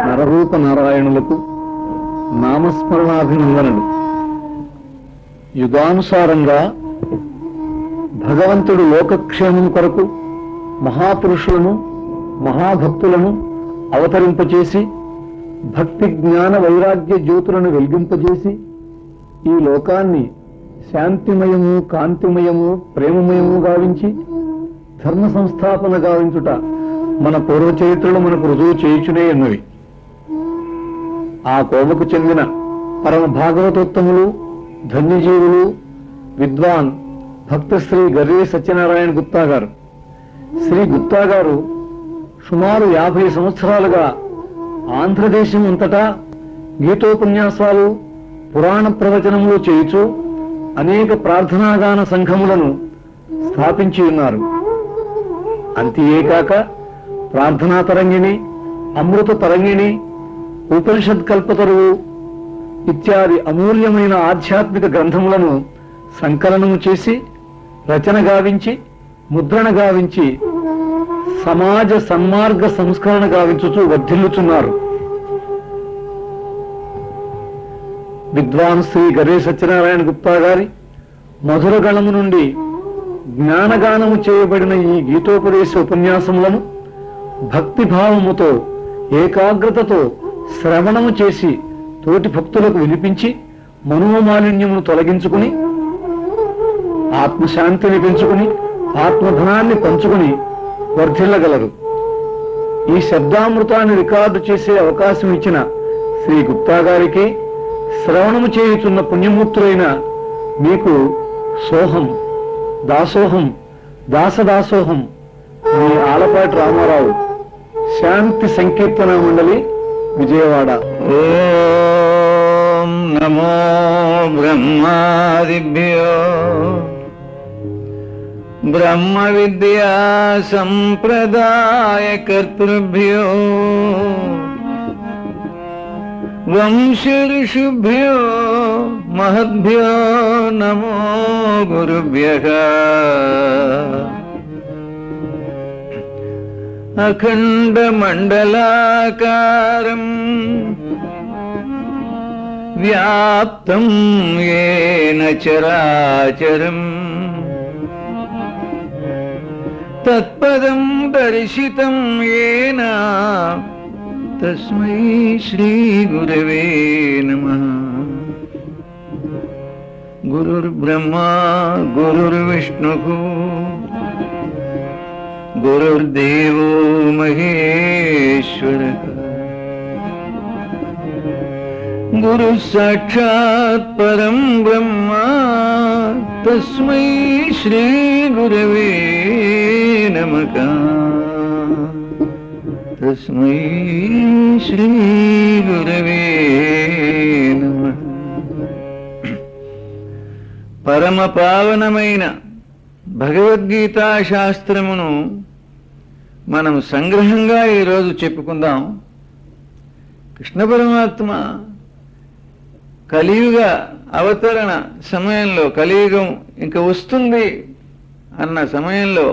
నరరూప నారాయణులకు నామస్మరణాభినందనలు. యుగానుసారంగా భగవంతుడు లోకక్షేమం కొరకు మహాపురుషులను మహాభక్తులను అవతరింపచేసి భక్తి జ్ఞాన వైరాగ్య జ్యోతులను వెలిగింపజేసి ఈ లోకాన్ని శాంతిమయము, కాంతిమయము, ప్రేమమయము గావించి ధర్మ సంస్థాపన గావించుట మన పూర్వ చరిత్రలు మనకు రుజువు చేయుచునే ఉన్నవి. ఆ కోవకు చెందిన పరమ భాగవతోత్తములు, ధన్యజీవులు, విద్వాన్ భక్త శ్రీ గర్రే సత్యనారాయణ గుప్తా గారు. శ్రీ గుప్తా గారు సుమారు 50 సంవత్సరాలుగా ఆంధ్రదేశం అంతటా గీతోపన్యాసాలు, పురాణ ప్రవచనములు చేయుచు అనేక ప్రార్థనాగాన సంఘములను స్థాపించి ఉన్నారు. అంతేకాక ప్రార్థనా తరంగిణి, అమృత తరంగిణి, ఉపనిషద్ కల్పతరువు ఇత్యాది అమూల్యమైన ఆధ్యాత్మిక గ్రంథములను సంకలనము చేసి రచన గావించి ముద్రణ గావించి సమాజ సన్మార్గ సంస్కరణ గావించుచూ వర్ధిల్లుచున్నారు. విద్వాన్ శ్రీ గర్రే సత్యనారాయణ గుప్తా గారి మధురగణము నుండి జ్ఞానగానము చేయబడిన ఈ గీతోపదేశ ఉపన్యాసములను భక్తిభావముతో ఏకాగ్రతతో శ్రవణము చేసి తోటి భక్తులకు వినిపించి మనోమాలిన్యమును తొలగించుకుని ఆత్మశాంతిని పెంచుకుని ఆత్మధనాన్ని పంచుకుని వర్ధిల్లగలరు. ఈ శబ్దామృతాన్ని రికార్డు చేసే అవకాశం ఇచ్చిన శ్రీ గుప్తా గారికి, శ్రవణము చేయుచున్న పుణ్యమూర్తులైన మీకు సోహం, దాసోహం, దాసదాసోహం. మీ ఆలపాటి రామారావు, శాంతి సంకీర్తన మండలి, విజయవాడ. ఓం నమో బ్రహ్మాదిభ్యో బ్రహ్మ విద్యా సంప్రదాయ కర్తృభ్యో వంశ ఋషిభ్యో మహద్భ్యో నమో గురుభ్యః. అఖండ మండలాకారం వ్యాప్తం యేన చరాచరం తత్పదం దర్శితం యేన తస్మై శ్రీ గురవే నమః. గురుర్బ్రహ్మా గురుర్విష్ణుః గురుర్దేవో మహేశ్వరః. గురు సాక్షాత్ పరం బ్రహ్మ తస్మై శ్రీ గురవే నమః. తస్మై శ్రీ గురవే నమః. పరమ పావనమైన భగవద్గీతా శాస్త్రమును మనం సంగ్రహంగా ఈరోజు చెప్పుకుందాం. కృష్ణ పరమాత్మ కలియుగ అవతరణ సమయంలో, కలియుగం ఇంకా వస్తుంది అన్న సమయంలో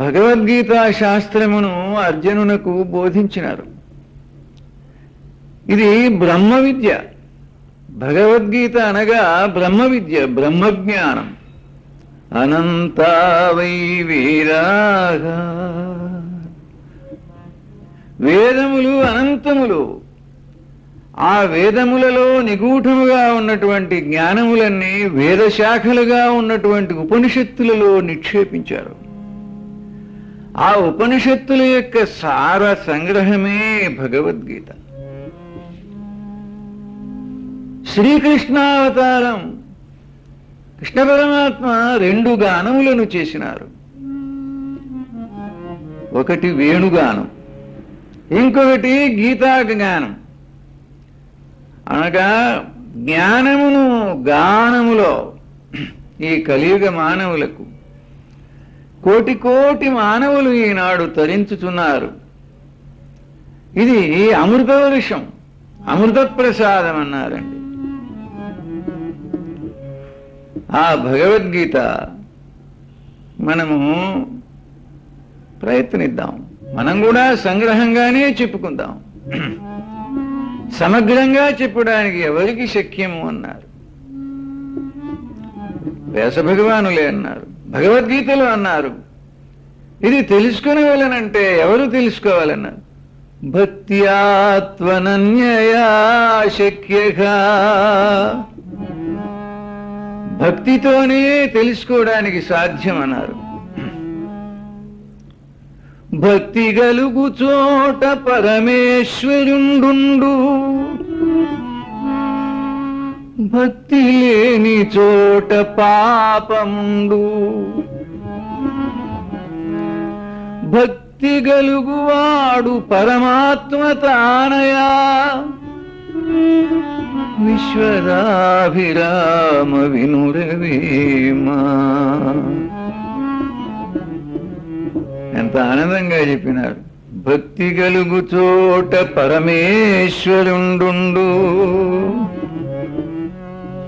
భగవద్గీతా శాస్త్రమును అర్జునునకు బోధించినారు. ఇది బ్రహ్మ విద్య. భగవద్గీత అనగా బ్రహ్మ విద్య, బ్రహ్మజ్ఞానం. అనంతా వై వీరాః, వేదములు అనంతములు. ఆ వేదములలో నిగూఢముగా ఉన్నటువంటి జ్ఞానములన్నీ వేదశాఖలుగా ఉన్నటువంటి ఉపనిషత్తులలో నిక్షేపించారు. ఆ ఉపనిషత్తుల యొక్క సార సంగ్రహమే భగవద్గీత. శ్రీకృష్ణావతారం కృష్ణ పరమాత్మ 2 గానములను చేసినారు. ఒకటి వేణుగానం, ఇంకొకటి గీతాగానం. అనగా జ్ఞానమును గానములో ఈ కలియుగ మానవులకు కోటి కోటి మానవులు ఈనాడు తరించుతున్నారు. ఇది అమృత వర్షం, అమృత ప్రసాదం అన్నారండి. ఆ భగవద్గీత మనము ప్రయత్నిద్దాం. మనం కూడా సంగ్రహంగానే చెప్పుకుందాం. సమగ్రంగా చెప్పడానికి ఎవరికి శక్యము అన్నారు? వ్యాస భగవానులే అన్నారు, భగవద్గీతలో అన్నారు. ఇది తెలుసుకునేవాళ్ళనంటే ఎవరు తెలుసుకోవాలన్నారు? భక్త్యాత్వనన్యయా శక్యగా, భక్తితోనే తెలుసుకోవడానికి సాధ్యం అన్నారు. భక్తి గలుగు చోట పరమేశ్వరుండు, భక్తి లేని చోట పాపముండు. భక్తి గలుగువాడు పరమాత్మ తానయా, విశ్వదాభిరామ వినురవేమా. ఎంత ఆనందంగా చెప్పినారు. భక్తి గలుగు చోట పరమేశ్వరుండు,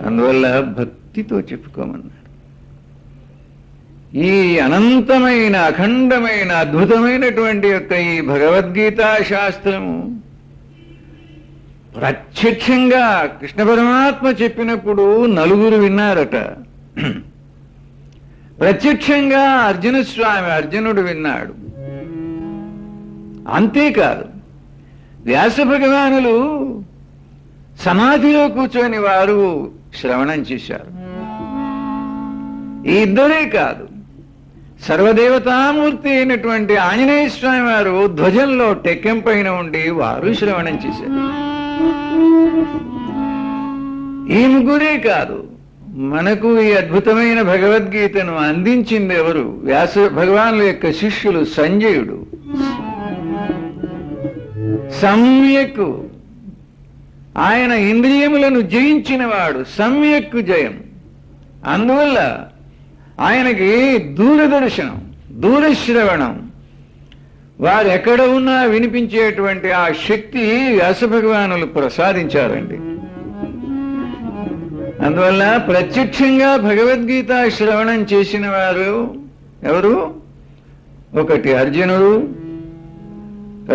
అందువల్ల భక్తితో చెప్పుకోమన్నారు. ఈ అనంతమైన అఖండమైన అద్భుతమైనటువంటి యొక్క ఈ భగవద్గీతా శాస్త్రము ప్రత్యక్షంగా కృష్ణ పరమాత్మ చెప్పినప్పుడు నలుగురు విన్నారట. ప్రత్యక్షంగా అర్జునుడు విన్నాడు. అంతేకాదు, వ్యాస భగవానులు సమాధిలో కూర్చొని వారు శ్రవణం చేశారు. ఈ ఇద్దరే కాదు, సర్వదేవతామూర్తి అయినటువంటి ఆంజనేయ స్వామి వారు ధ్వజంలో టెక్కెం పైన ఉండి వారు శ్రవణం చేశారు. ఈ ముగ్గురే కాదు, మనకు ఈ అద్భుతమైన భగవద్గీతను అందించింది ఎవరు? వ్యాస భగవానుల యొక్క శిష్యులు సంజయుడు. సమ్యక్ ఆయన ఇంద్రియములను జయించినవాడు, సమ్యక్ జయం. అందువల్ల ఆయనకి దూరదర్శనం, దూరశ్రవణం, వారు ఎక్కడ ఉన్నా వినిపించేటువంటి ఆ శక్తి వ్యాస భగవానులు ప్రసాదించారండి. అందువల్ల ప్రత్యక్షంగా భగవద్గీత శ్రవణం చేసిన వారు ఎవరు? ఒకటి అర్జునుడు,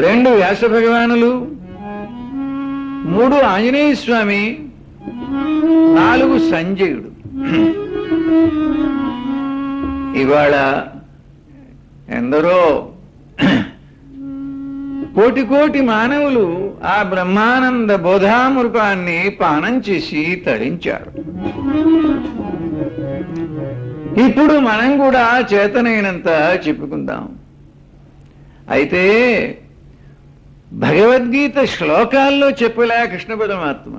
రెండు వ్యాస భగవానులు, మూడు ఆంజనేయ స్వామి, నాలుగు సంజయుడు. ఇవాళ ఎందరో కోటి కోటి మానవులు ఆ బ్రహ్మానంద బోధామృతాన్ని పానం చేసి తరించారు. ఇప్పుడు మనం కూడా చేతనైనంత చెప్పుకుందాం. అయితే భగవద్గీత శ్లోకాల్లో చెప్పలే కృష్ణ పరమాత్మ.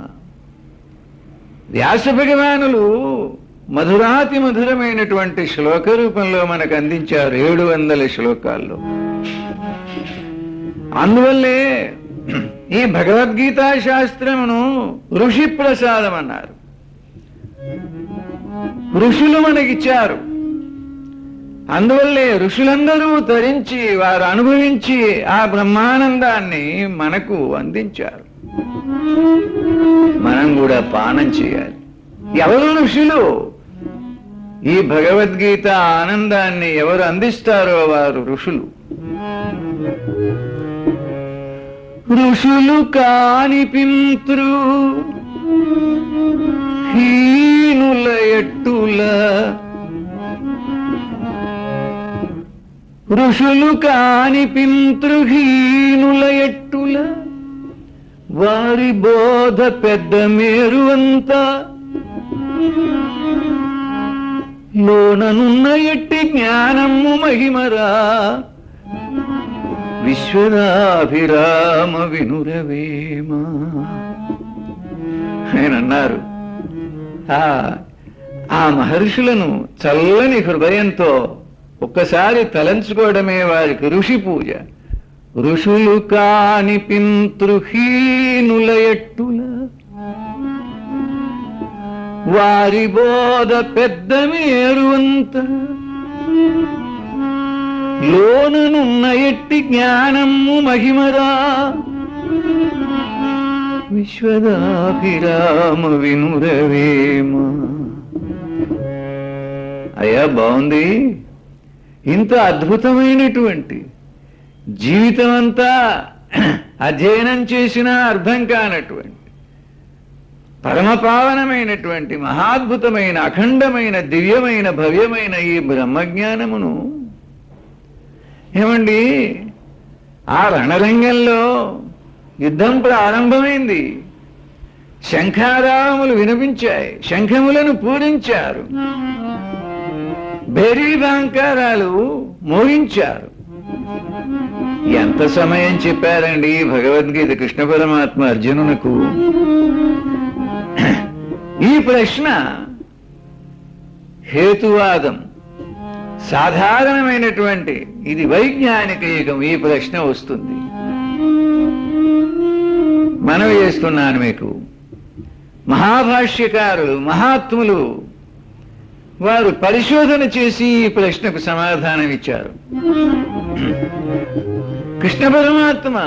వ్యాస భగవానులు మధురాతి మధురమైనటువంటి శ్లోక రూపంలో మనకు అందించారు 700 శ్లోకాల్లో. అందువల్లే ఈ భగవద్గీతా శాస్త్రమును ఋషి ప్రసాదం అన్నారు. ఋషులు మనకిచ్చారు. అందువల్లే ఋషులందరూ తరించి వారు అనుభవించి ఆ బ్రహ్మానందాన్ని మనకు అందించారు. మనం కూడా పానం చేయాలి. ఎవరు ఋషులు? ఈ భగవద్గీత ఆనందాన్ని ఎవరు అందిస్తారో వారు ఋషులు. ఋషులు కాని పింతృ హీనుల ఎట్టుల, ఋషులు కాని పింతృహీనుల ఎట్టుల, వారి బోధ పెద్ద మేరు అంతా, లోననున్న ఎట్టి జ్ఞానము మహిమరా, విశ్వదాభిరామ వినురవేమా. ఆయన అన్నారు, ఆ మహర్షులను చల్లని హృదయంతో ఒక్కసారి తలంచుకోవడమే వారికి ఋషి పూజ. ఋషులు కాని పింతృహీనుల ఎట్టుల, వారి బోధ పెద్ద మేరు అంత, లోననున్న ఎట్టి జ్ఞానము మహిమరా, విశ్వదాభిరామ వినురవేమ. అయ్యా బాగుంది. ఇంత అద్భుతమైనటువంటి జీవితం అంతా అధ్యయనం చేసినా అర్థం కానటువంటి పరమపావనమైనటువంటి మహాద్భుతమైన అఖండమైన దివ్యమైన భవ్యమైన ఈ బ్రహ్మజ్ఞానమును ఏమండి ఆ రణరంగంలో యుద్ధం ప్రారంభమైంది. శంఖారావములు వినిపించాయి, శంఖములను పూరించారు, భేరీబాంకారాలు మోగించారు. ఎంత సమయం చెప్పారండి భగవద్గీత కృష్ణ పరమాత్మ అర్జునునకు? ఈ ప్రశ్న హేతువాదం సాధారణమైనటువంటి ఇది వైజ్ఞానిక యుగం. ఈ ప్రశ్న వస్తుంది. మనవి చేస్తున్నాను మీకు, మహాభాష్యకారులు మహాత్ములు వారు పరిశోధన చేసి ఈ ప్రశ్నకు సమాధానం ఇచ్చారు. కృష్ణ పరమాత్మ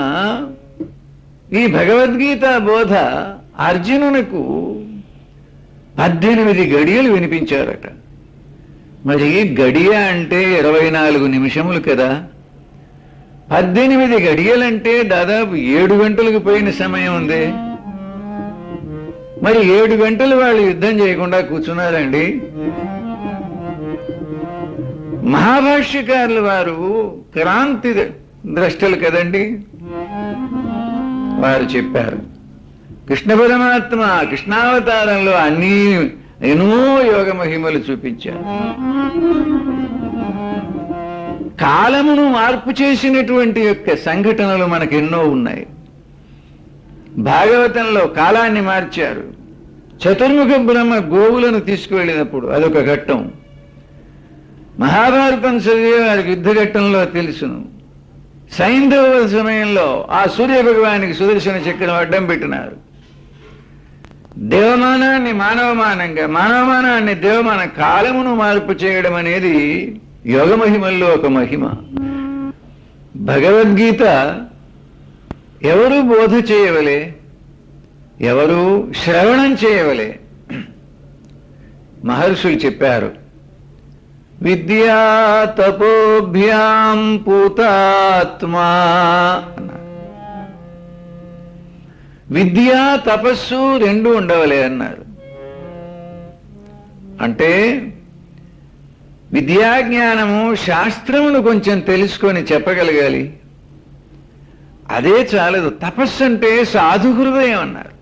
ఈ భగవద్గీత బోధ అర్జునునకు 18 గడియలు వినిపించారట. మరి గడియ అంటే 24 నిమిషములు కదా. 18 గడియలంటే దాదాపు 7 గంటలకు పోయిన సమయం ఉంది. మరి 7 గంటలు వాళ్ళు యుద్ధం చేయకుండా కూర్చున్నారండి. మహాభాష్యకారులు వారు క్రాంతి ద్రష్టలు కదండి. వారు చెప్పారు కృష్ణ పరమాత్మ కృష్ణావతారంలో ఎన్నో యోగ మహిమలు చూపించారు. కాలమును మార్పు చేసినటువంటి యొక్క సంఘటనలు మనకెన్నో ఉన్నాయి. భాగవతంలో కాలాన్ని మార్చారు. చతుర్ముఖ బ్రహ్మ గోవులను తీసుకువెళ్ళినప్పుడు అదొక ఘట్టం. మహాభారతం చదివే వారికి యుద్ధ ఘట్టంలో తెలుసును. సైంధవ సమయంలో ఆ సూర్య భగవానికి సుదర్శన చక్రం అడ్డం పెట్టినారు. దేవమానాన్ని మానవమానంగా, మానవమానాన్ని దేవమానం, కాలమును మార్పు చేయడం అనేది యోగ మహిమల్లో ఒక మహిమ. భగవద్గీత ఎవరు బోధ చేయవలే, ఎవరు శ్రవణం చేయవలే? మహర్షులు చెప్పారు, విద్యా తపోభ్యాం పూతాత్మా అన్నారు. విద్య తపస్సు రెండు ఉండవలే అన్నారు. అంటే విద్యాజ్ఞానము శాస్త్రమును కొంచెం తెలుసుకొని చెప్పగలగాలి, అదే చాలదు. తపస్సు అంటే సాధు హృదయం అన్నారు.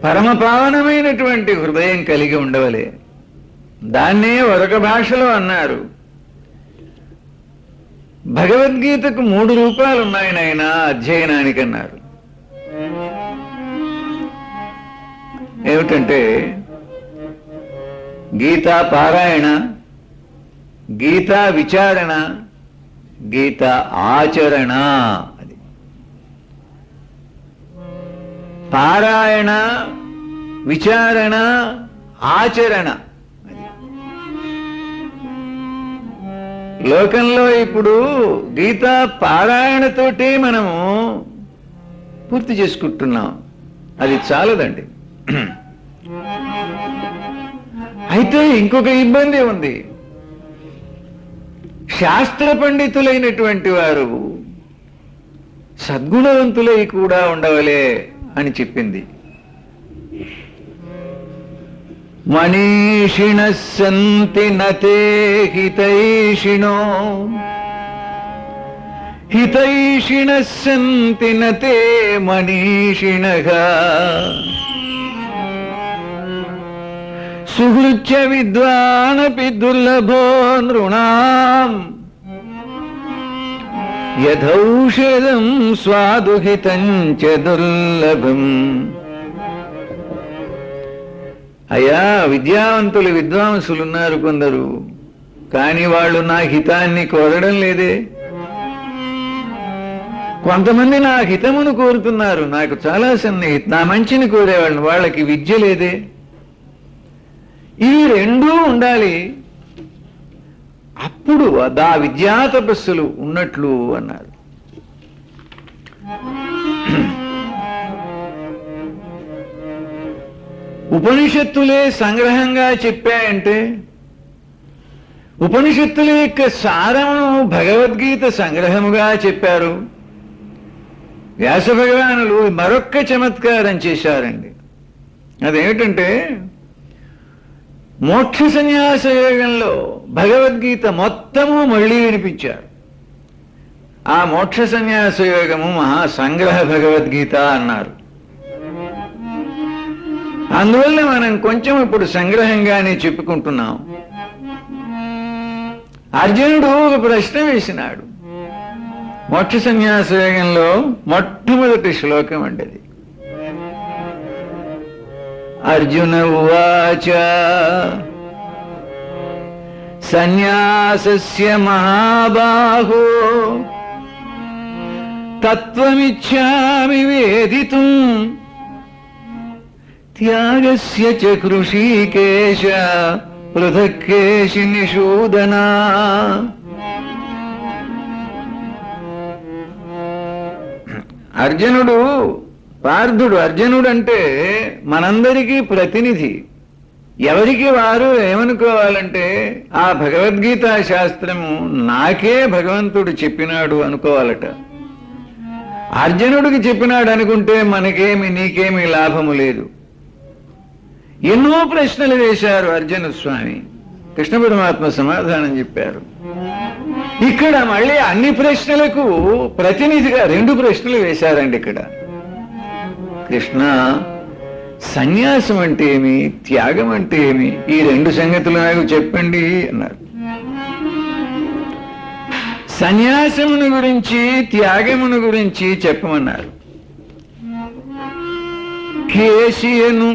పరమపావనమైనటువంటి హృదయం కలిగి ఉండవలే. దాన్నే మరొక భాషలో అన్నారు, భగవద్గీతకు 3 రూపాలు ఉన్నాయి నాయన అధ్యయనానికి అన్నారు. ఏమిటంటే గీతా పారాయణ, గీతా విచారణ, గీతా ఆచరణ. అది పారాయణ, విచారణ, ఆచరణ. లోకంలో ఇప్పుడు గీతా పారాయణతోటే మనము పూర్తి చేసుకుంటున్నాం. అది చాలదండి. అయితే ఇంకొక ఇబ్బంది ఉంది. శాస్త్ర పండితులైనటువంటి వారు సద్గుణవంతులై కూడా ఉండవలే అని చెప్పింది. మనీషిణః సంతి నతే హితైషిణో, హితైషిణః సంతి నతే మనీషిణః, సుహృత్య విద్వానపి దుర్లభో నృణాం, యథౌషధం స్వాదుహితం చ దుర్లభం. అయ్యా, విద్యావంతులు విద్వాంసులున్నారు కొందరు, కానీ వాళ్ళు నా హితాన్ని కోరడం లేదే. కొంతమంది నా హితమును కోరుతున్నారు, నాకు చాలా సన్నిహిత, నా మంచిని కోరేవాళ్ళని, వాళ్ళకి విద్య లేదే. ఇవి రెండూ ఉండాలి, అప్పుడు ఆ విద్యా తపస్సులు ఉన్నట్లు అన్నారు. ఉపనిషత్తులే సంగ్రహంగా చెప్పాయంటే ఉపనిషత్తుల యొక్క సారమును భగవద్గీత సంగ్రహముగా చెప్పారు. వ్యాస భగవానులు మరొక్క చమత్కారం చేశారండి. అదేమిటంటే, మోక్ష సన్యాస యోగంలో భగవద్గీత మొత్తము మళ్ళీ వినిపించారు. ఆ మోక్ష సన్యాస యోగము మహాసంగ్రహ భగవద్గీత అన్నారు. అందువల్ల మనం కొంచెం ఇప్పుడు సంగ్రహంగానే చెప్పుకుంటున్నాం. అర్జునుడు ఒక ప్రశ్న వేసినాడు. మోక్ష సన్యాస యోగంలో మొట్టమొదటి శ్లోకం అండి అది. అర్జున ఉవాచ సన్యాసస్య మహాబాహో తత్వమిచ్ఛామి వేదితుం త్యాగస్య చ కృషీకేశ పృథక్కేశి నిషూదనా. అర్జునుడు, పార్థుడు, అర్జునుడు అంటే మనందరికీ ప్రతినిధి. ఎవరికి వారు ఏమనుకోవాలంటే, ఆ భగవద్గీతా శాస్త్రము నాకే భగవంతుడు చెప్పినాడు అనుకోవాలట. అర్జునుడికి చెప్పినాడు అనుకుంటే మనకేమి నీకేమి లాభము లేదు. ఎన్నో ప్రశ్నలు వేశారు అర్జున స్వామి. కృష్ణ పరమాత్మ సమాధానం చెప్పారు. ఇక్కడ మళ్ళీ అన్ని ప్రశ్నలకు ప్రతినిధిగా 2 ప్రశ్నలు వేశారండి. ఇక్కడ కృష్ణ, సన్యాసం అంటే ఏమి, త్యాగం అంటే ఏమి, ఈ 2 సంగతులు నాకు చెప్పండి అన్నారు. సన్యాసమును గురించి, త్యాగమును గురించి చెప్పమన్నారు. కేశియను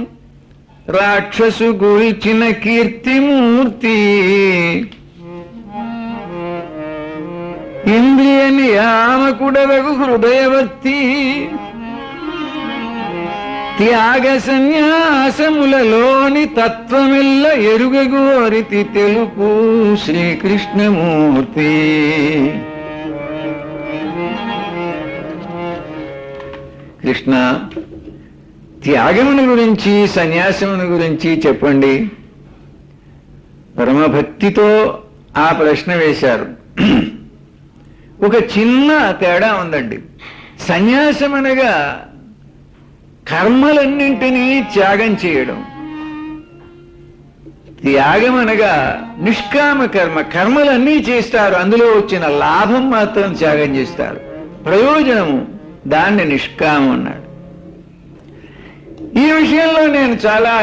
రాక్షసు గురించిన కీర్తిమూర్తి, ఇంద్రియ నియామకుడవగు హృదయవర్తి, త్యాగ సన్యాసములలోని తత్వమెల్ల ఎరుగగోరితి తెలుపు శ్రీకృష్ణమూర్తి. కృష్ణ, త్యాగమును గురించి, సన్యాసమును గురించి చెప్పండి. పరమభక్తితో ఆ ప్రశ్న వేశారు. ఒక చిన్న తేడా ఉందండి. సన్యాసం అనగా కర్మలన్నింటినీ త్యాగం చేయడం. త్యాగం అనగా నిష్కామ కర్మ. కర్మలన్నీ చేస్తారు, అందులో వచ్చిన లాభం మాత్రం త్యాగం చేస్తారు. ప్రయోజనము, దాన్ని నిష్కామం అన్నాడు. ఈ విషయంలో నేను చాలా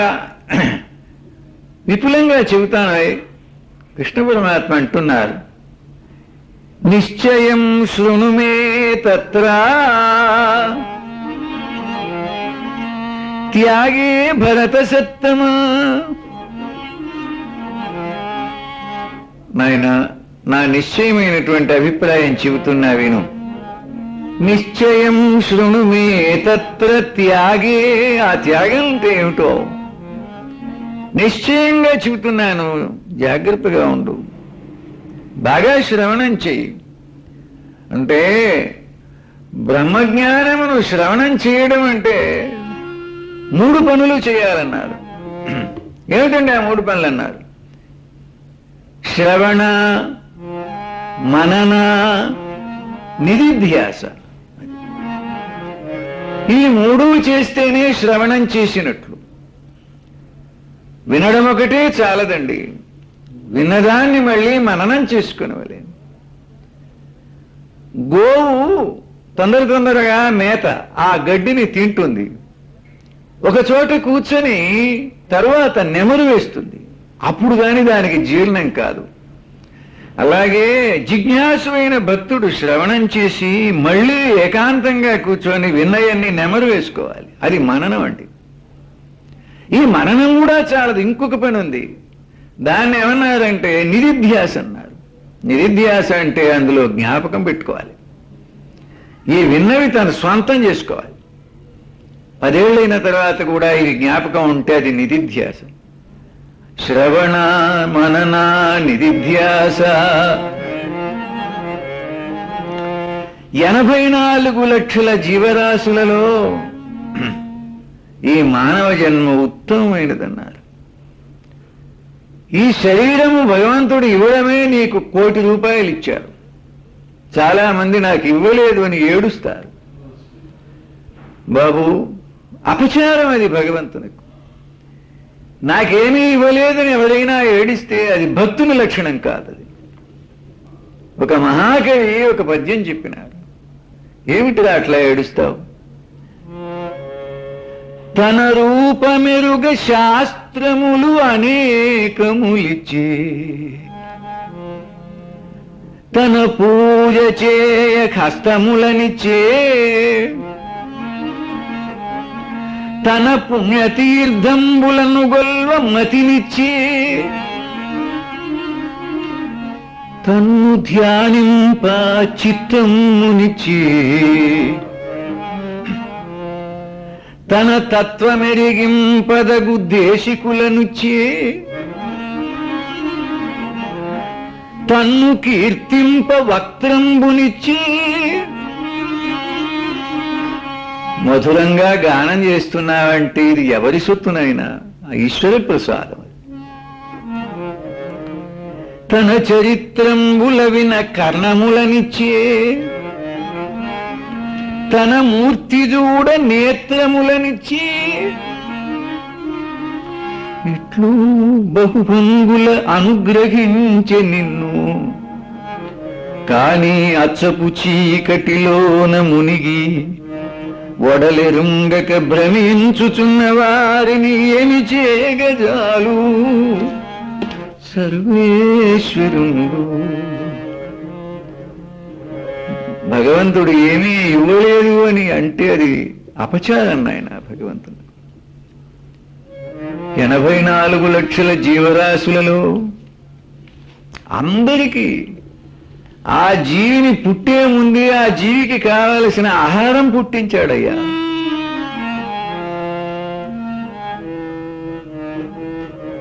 విపులంగా చెబుతాను. కృష్ణ పరమాత్మ అంటున్నారు, నిశ్చయం శృణు మే తత్ర త్యాగే భరత సత్తమా. నాయన, నా నిశ్చయమైనటువంటి అభిప్రాయం చెబుతున్నా విను. నిశ్చయం శృణు మే తత్ర త్యాగే. ఆ త్యాగం అంటే ఏమిటో నిశ్చయంగా చెబుతున్నాను, జాగ్రత్తగా ఉండు, బాగా శ్రవణం చెయ్యి. అంటే బ్రహ్మజ్ఞానమును శ్రవణం చేయడం అంటే 3 పనులు చేయాలన్నారు. ఏమిటండి ఆ 3 పనులు అన్నారు? శ్రవణ, మనన, నిధిధ్యాస. ఈ 3 చేస్తేనే శ్రవణం చేసినట్లు. వినడం ఒకటే చాలదండి, విన్నదాన్ని మళ్ళీ మననం చేసుకునేవాళ్ళే. గోవు తొందరగా మేత ఆ గడ్డిని తింటుంది, ఒక చోట కూర్చొని తరువాత నెమరు వేస్తుంది, అప్పుడు కానీ దానికి జీర్ణం కాదు. అలాగే జిజ్ఞాసువైన భక్తుడు శ్రవణం చేసి మళ్ళీ ఏకాంతంగా కూర్చొని విన్నయన్ని నెమరు వేసుకోవాలి. అది మననం అండి. ఈ మననం కూడా చాలదు, ఇంకొక పని ఉంది. దాన్ని ఏమన్నారంటే నిధిధ్యాస అన్నారు. నిధిధ్యాస అంటే అందులో జ్ఞాపకం పెట్టుకోవాలి. ఈ విన్నవి తను స్వంతం చేసుకోవాలి. 10 ఏళ్ళైన తర్వాత కూడా ఇది జ్ఞాపకం ఉంటే అది నిధిధ్యాస. శ్రవణ, మనన, నిధిధ్యాస. 84 లక్షల జీవరాశులలో ఈ మానవ జన్మ ఉత్తమమైనదన్నారు. ఈ శరీరము భగవంతుడు ఇవ్వడమే నీకు 1 కోటి రూపాయలు ఇచ్చారు. చాలా మంది నాకు ఇవ్వలేదు అని ఏడుస్తారు. బాబు, అపచారం అది భగవంతునికి. నాకేమీ ఇవ్వలేదని ఎవరైనా ఏడిస్తే అది భక్తుని లక్షణం కాదు. అది ఒక మహాకవి ఒక పద్యం చెప్పినారు. ఏమిటిరా అట్లా ఏడుస్తావు? తన రూపమెరుగ శాస్త్రములు అనేకములిచ్చే, తన పూజ చేయ హస్తములనిచ్చే, తన పుణ్యతీర్థంబులను గొల్వ మతినిచ్చే, తన్ను ధ్యానింప చిత్తమునిచ్చే, తన తత్వమెరిగింపదగు దేశికులనుచ్చే, తన్ను కీర్తింప వక్త్రంబునిచ్చి, మధురంగా గానం చేస్తున్నావంటే ఇది ఎవరి సొత్తునైనా ఈశ్వర ప్రసాదం. తన చరిత్రంబుల విన కర్ణములనిచ్చే, తన మూర్తి చూడ నేత్రములనిచ్చి, ఇట్లు బహుభంగుల అనుగ్రహించె నిన్ను, కాని అచ్చపు చీకటిలోన మునిగి వడలెరుంగక భ్రమించుచున్న వారిని ఏమి చేయగజాలు సర్వేశ్వరుండు. భగవంతుడు ఏమీ ఇవ్వలేదు అని అంటే అది అపచారం నాయన. భగవంతుడు 84 లక్షల జీవరాశులలో అందరికీ ఆ జీవిని పుట్టే ముందే ఆ జీవికి కావలసిన ఆహారం పుట్టించాడయ్యా.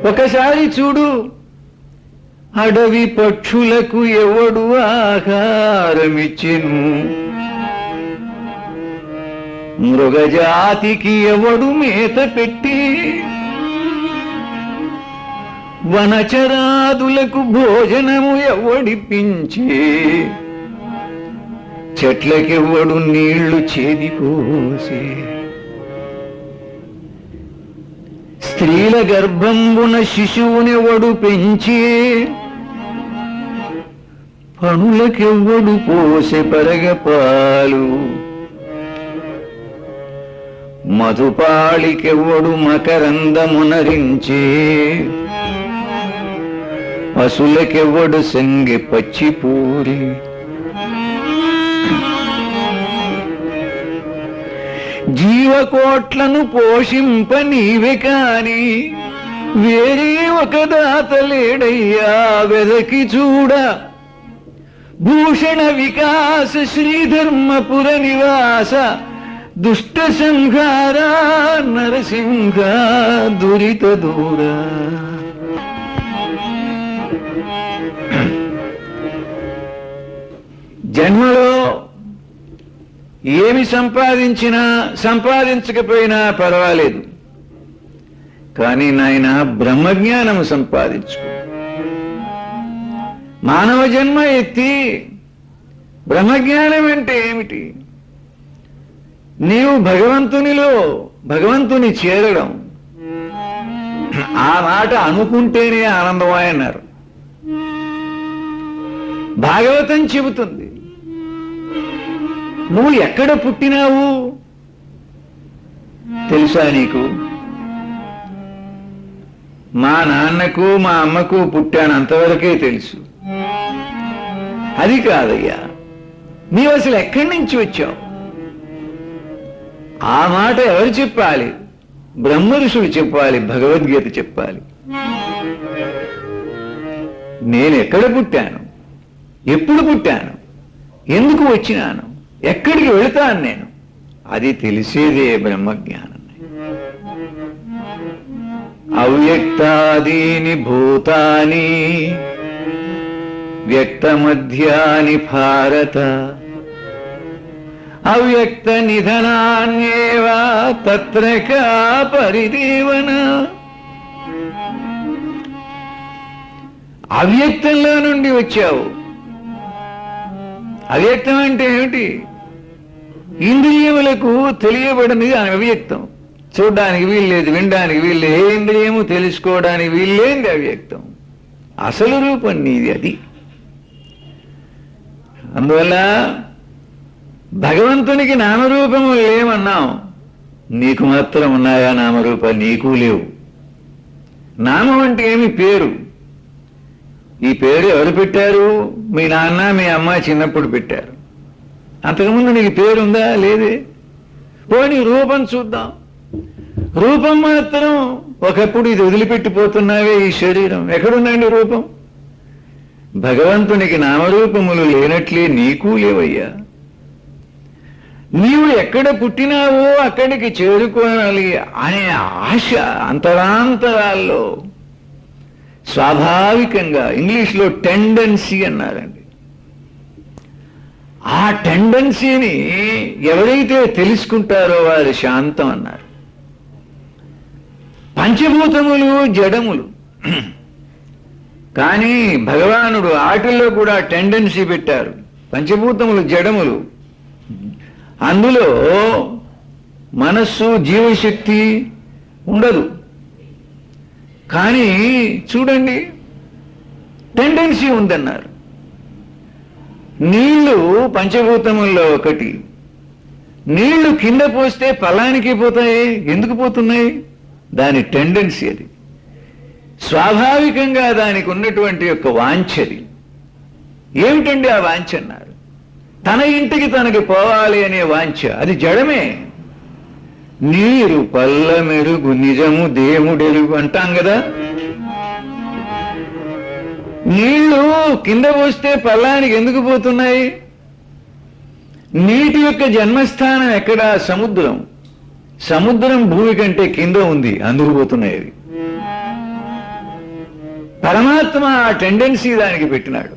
ఒకసారి చూడు, అడవి పక్షులకు ఎవడు ఆహారమిచ్చెను, మృగజాతికి ఎవడు మేత పెట్టి, వనచరాదులకు భోజనము ఎవడిపించే, చెట్లకెవ్వడు నీళ్లు చేదిపోసే, స్త్రీల గర్భంబున శిశువునెవడు పెంచే, పణులకెవ్వడు పోసె పరగపాలు, మధుపాళికెవ్వడు మకరందమునరించే, పశులకెవ్వడు సంగె పచ్చిపూరి, జీవకోట్లను పోషింప నీవే కాని వేరే ఒక దాత లేడయ్యా వెదకి చూడ. భూషణ వికాస శ్రీధర్మపుర నివాస దుష్ట సంహార నరసింహ దురిత దూర. జన్మలో ఏమి సంపాదించినా సంపాదించకపోయినా పర్వాలేదు, కానీ నాయన బ్రహ్మజ్ఞానం సంపాదించు. మానవ జన్మ ఎత్తి బ్రహ్మజ్ఞానం అంటే ఏమిటి? నీవు భగవంతుని చేరడం. ఆ మాట అనుకుంటేనే ఆనందమా అన్నారు. భాగవతం చెబుతుంది, నువ్వు ఎక్కడ పుట్టినావు తెలుసా నీకు? మా నాన్నకు మా అమ్మకు పుట్టాను అంతవరకే తెలుసు. అది కాదయ్యా, నీవు అసలు ఎక్కడి నుంచి వచ్చావు? ఆ మాట ఎవరు చెప్పాలి? బ్రహ్మ ఋషులు చెప్పాలి, భగవద్గీత చెప్పాలి. నేను ఎక్కడ పుట్టాను, ఎప్పుడు పుట్టాను, ఎందుకు వచ్చినాను, ఎక్కడికి వెళతాను నేను, అది తెలిసేదే బ్రహ్మజ్ఞానం. అవ్యక్తాదీని భూతాని వ్యక్తమధ్యాని భారత అవ్యక్త నిధనాన్యేవ తత్ర కా పరిదేవన. అవ్యక్తంలో నుండి వచ్చావు. అవ్యక్తం అంటే ఏమిటి? ఇంద్రియములకు తెలియబడినది అవ్యక్తం. చూడడానికి వీల్లేదు, వినడానికి వీల్లేదు, ఏ ఇంద్రియము తెలుసుకోవడానికి వీల్లేంది అవ్యక్తం. అసలు రూపం నీది అది. అందువల్ల భగవంతునికి నామరూపము లేవన్నాం, నీకు మాత్రం ఉన్నాయా నామరూపాలు? నీకు లేవు. నామం అంటే ఏమి? పేరు. ఈ పేరు ఎవరు పెట్టారు? మీ నాన్న మీ అమ్మ చిన్నప్పుడు పెట్టారు. అంతకుముందు నీకు పేరుందా? లేదే. పోనీ రూపం చూద్దాం. రూపం మాత్రం ఒకప్పుడు ఇది వదిలిపెట్టిపోతున్నావే ఈ శరీరం. ఎక్కడుందండి రూపం? భగవంతునికి నామరూపములు లేనట్లే నీకు లేవయ్యా. నీవు ఎక్కడ పుట్టినావో అక్కడికి చేరుకోవాలి అనే ఆశ అంతరాంతరాల్లో స్వాభావికంగా, ఇంగ్లీష్లో టెండెన్సీ అన్నారండి. ఆ టెండెన్సీని ఎవరైతే తెలుసుకుంటారో వారి శాంతం అన్నారు. పంచభూతములు జడములు, కానీ భగవానుడు ఆటల్లో కూడా టెండెన్సీ పెట్టారు. పంచభూతములు జడములు, అందులో మనస్సు జీవశక్తి ఉండదు. కానీ చూడండి, టెండెన్సీ ఉందన్నారు. నీళ్లు పంచభూతముల్లో ఒకటి. నీళ్లు కింద పోస్తే పలానికి పోతాయి. ఎందుకు పోతున్నాయి? దాని టెండెన్సీ అది. స్వాభావికంగా దానికి ఉన్నటువంటి యొక్క వాంఛది. ఏమిటండి ఆ వాంఛ అన్నారు? తన ఇంటికి తనకి పోవాలి అనే వాంఛ. అది జడమే. నీరు పల్ల మెరుగు నిజము దేవుడెరుగు అంటాం కదా. నీళ్లు కింద పోస్తే పల్లానికి ఎందుకు పోతున్నాయి? నీటి యొక్క జన్మస్థానం ఎక్కడ? సముద్రం. సముద్రం భూమి కంటే కింద ఉంది, అందుకు పోతున్నాయి అవి. పరమాత్మ ఆ టెండెన్సీ దానికి పెట్టినాడు.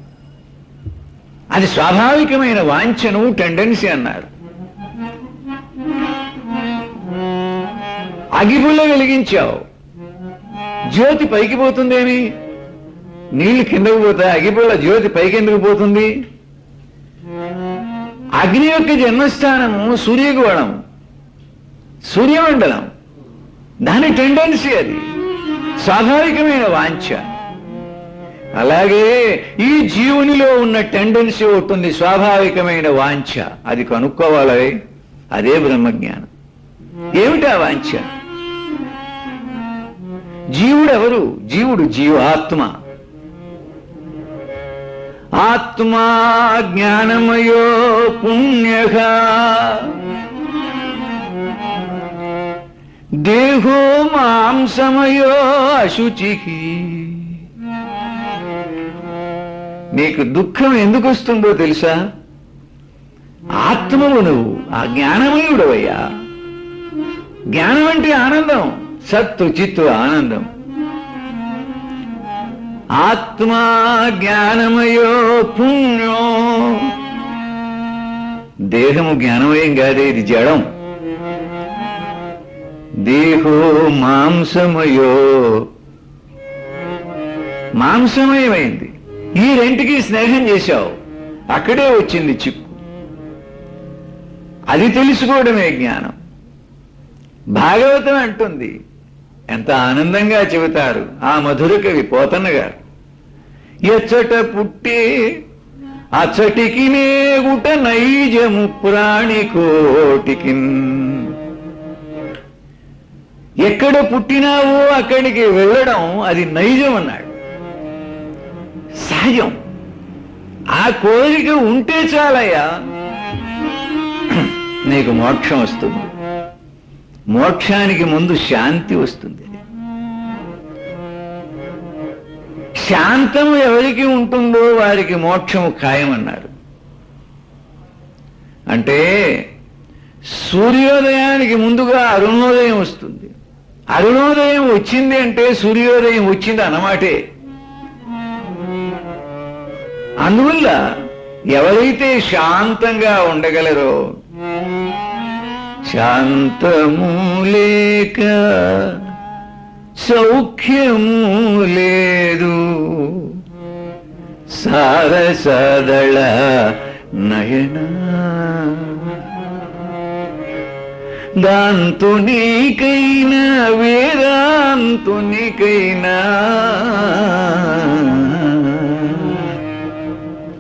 అది స్వాభావికమైన వాంఛను టెండెన్సీ అన్నారు. అగిపుల్ల వెలిగించావు, జ్యోతి పైకి పోతుందేమి? నీళ్లు కిందకు పోతాయి, అగిపుల్ల జ్యోతి పైకి ఎందుకు పోతుంది? అగ్ని యొక్క జన్మస్థానము సూర్యగోళం, సూర్యమండలం. దాని టెండెన్సీ అది, స్వాభావికమైన వాంఛ. అలాగే ఈ జీవునిలో ఉన్న టెండెన్సీ ఉంటుంది, స్వాభావికమైన వాంఛ. అది కనుక్కోవాలి. అదే బ్రహ్మజ్ఞానం. ఏమిటా వాంఛ? జీవుడెవరు? జీవుడు జీవాత్మ. ఆత్మా జ్ఞానమయో పుణ్యః దేహో మాంసమయో అశుచిః. నీకు దుఃఖం ఎందుకు వస్తుందో తెలుసా? ఆత్మవు నువ్వు, ఆ జ్ఞానమయుడవయ్యా. జ్ఞానం అంటే ఆనందం, సత్తు చిత్తు ఆనందం. ఆత్మా జ్ఞానమయో పుణ్యో. దేహము జ్ఞానమయం కాదే, ఇది జడం. దేహో మాంసమయో, మాంసమయమైంది. ఈ రెంటికి స్నేహం చేశావు, అక్కడే వచ్చింది చిక్కు. అది తెలుసుకోవడమే జ్ఞానం. భాగవతం అంటుంది, ఎంత ఆనందంగా చెబుతారు ఆ మధుర కవి పోతన్న గారు. ఎచ్చట పుట్టి అచ్చటికి నేగుట నైజము ప్రాణికోటికి. ఎక్కడ పుట్టినావో అక్కడికి వెళ్ళడం అది నైజం అన్నాడు, సహజం. ఆ కోరిక ఉంటే చాలయ్యా, నీకు మోక్షం వస్తుంది. మోక్షానికి ముందు శాంతి వస్తుంది. శాంతము ఎవరికి ఉంటుందో వారికి మోక్షము ఖాయమన్నారు. అంటే సూర్యోదయానికి ముందుగా అరుణోదయం వస్తుంది. అరుణోదయం వచ్చింది అంటే సూర్యోదయం వచ్చింది అన్నమాటే. అందువల్ల ఎవరైతే శాంతంగా ఉండగలరో, శాంతము లేక సౌఖ్యము లేదు, సారసదళ నయన దాంతునికైనా వేదాంతునికైనా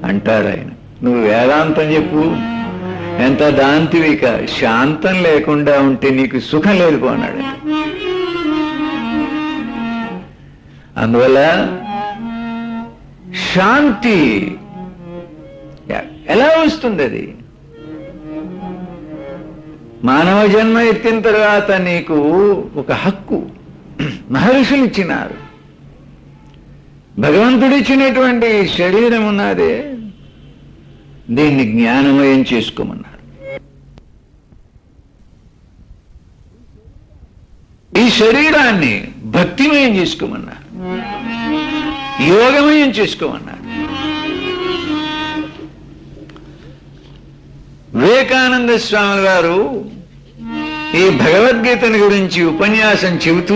అంటాడు ఆయన. నువ్వు వేదాంతం చెప్పు, ఎంత దాంతివిక, శాంతం లేకుండా ఉంటే నీకు సుఖం లేదు పోన్నాడు. అందువల్ల శాంతి ఎలా వస్తుంది? అది మానవ జన్మ ఎత్తిన తర్వాత నీకు ఒక హక్కు మహర్షులు ఇచ్చినారు. భగవంతుడిచ్చినటువంటి శరీరం ఉన్నదే, దీన్ని జ్ఞానమయం చేసుకోమన్నారు. ఈ శరీరాన్ని భక్తిమయం చేసుకోమన్నారు, యోగమయం చేసుకోమన్నారు. వివేకానంద స్వామి గారు ఈ భగవద్గీతని గురించి ఉపన్యాసం చెబుతూ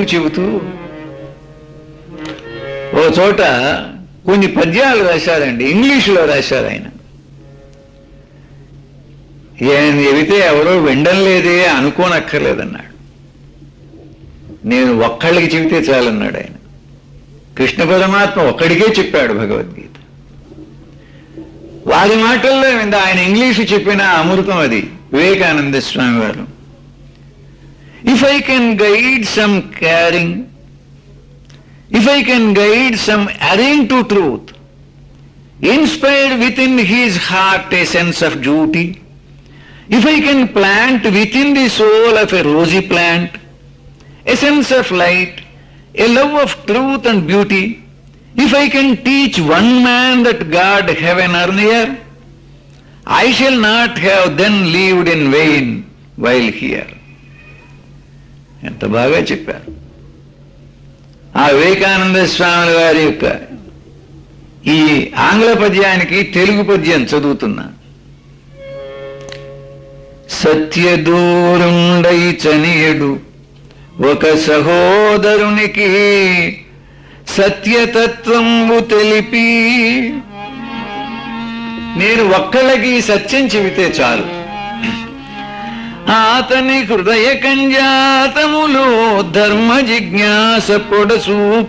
ఓ చోట కొన్ని పద్యాలు రాశారండి, ఇంగ్లీషులో రాశారు ఆయన. ఆయన చెబితే ఎవరో వినడం లేదే అనుకోనక్కర్లేదన్నాడు. నేను ఒక్కళ్ళకి చెబితే చాలన్నాడు ఆయన. కృష్ణ పరమాత్మ ఒక్కడికే చెప్పాడు భగవద్గీత. వారి మాటల్లో ఆయన ఇంగ్లీషు చెప్పిన అమృతం అది వివేకానంద స్వామి వారు. If I can guide some carrying, if I can guide some erring to truth, inspired within his heart a sense of duty, if I can plant within the soul of a rosy plant a sense of light, a love of truth and beauty, if I can teach one man that God heaven or near, I shall not have then lived in vain while here. ఎంత బాగా చెప్పారు. ఆ వివేకానంద స్వామి వారి యొక్క ఈ ఆంగ్ల పద్యానికి తెలుగు పద్యం చదువుతున్నా. సత్యదూరుండై చనియడు ఒక సహోదరునికి సత్యతత్వంబు తెలిపి, నేను ఒక్కళ్ళకి సత్యం చెబితే చాలు, ఆతని హృదయ కంజాతములో ధర్మ జిజ్ఞాస పొడసూపజేసితేని,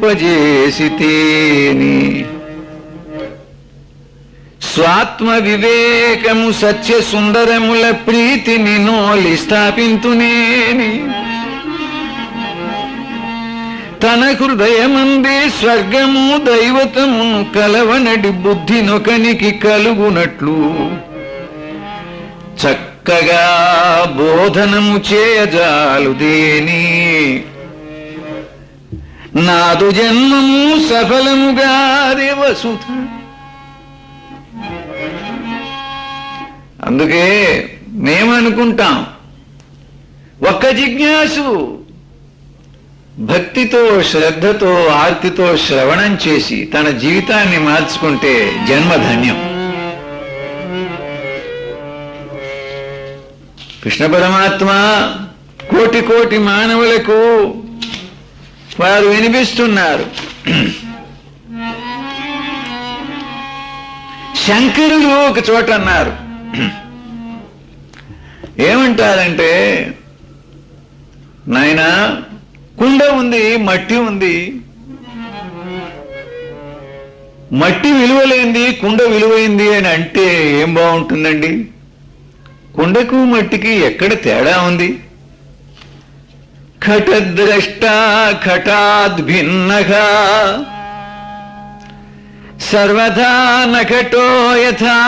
స్వాత్మ వివేకము సత్య సుందరముల ప్రీతిని నోలి స్థాపింతునేని, తన హృదయమందే స్వర్గము దైవతమును కలవనడి బుద్ధి నొకనికి కలుగునట్లు చక్కగా బోధనము చేయజాలుదేని, నాదు జన్మము సఫలముగా దేవసుత. అందుకే మేమనుకుంటాం, ఒక్క జిజ్ఞాసు భక్తితో శ్రద్ధతో ఆర్తితో శ్రవణం చేసి తన జీవితాన్ని మార్చుకుంటే జన్మధన్యం. కృష్ణ పరమాత్మ కోటి కోటి మానవులకు వారు వినిపిస్తున్నారు. శంకరులు ఒక చోట అన్నారు, ఏమంటారంటే, నాయనా కుండ ఉంది, మట్టి ఉంది, మట్టి విలువలేంది కుండ విలువైంది అని అంటే ఏం బాగుంటుందండి? కుండకు మట్టికి ఎక్కడ తేడా ఉంది? ఘటద్రష్ట ఘటాద్భిన్నగా సర్వదా నఘటో యథా,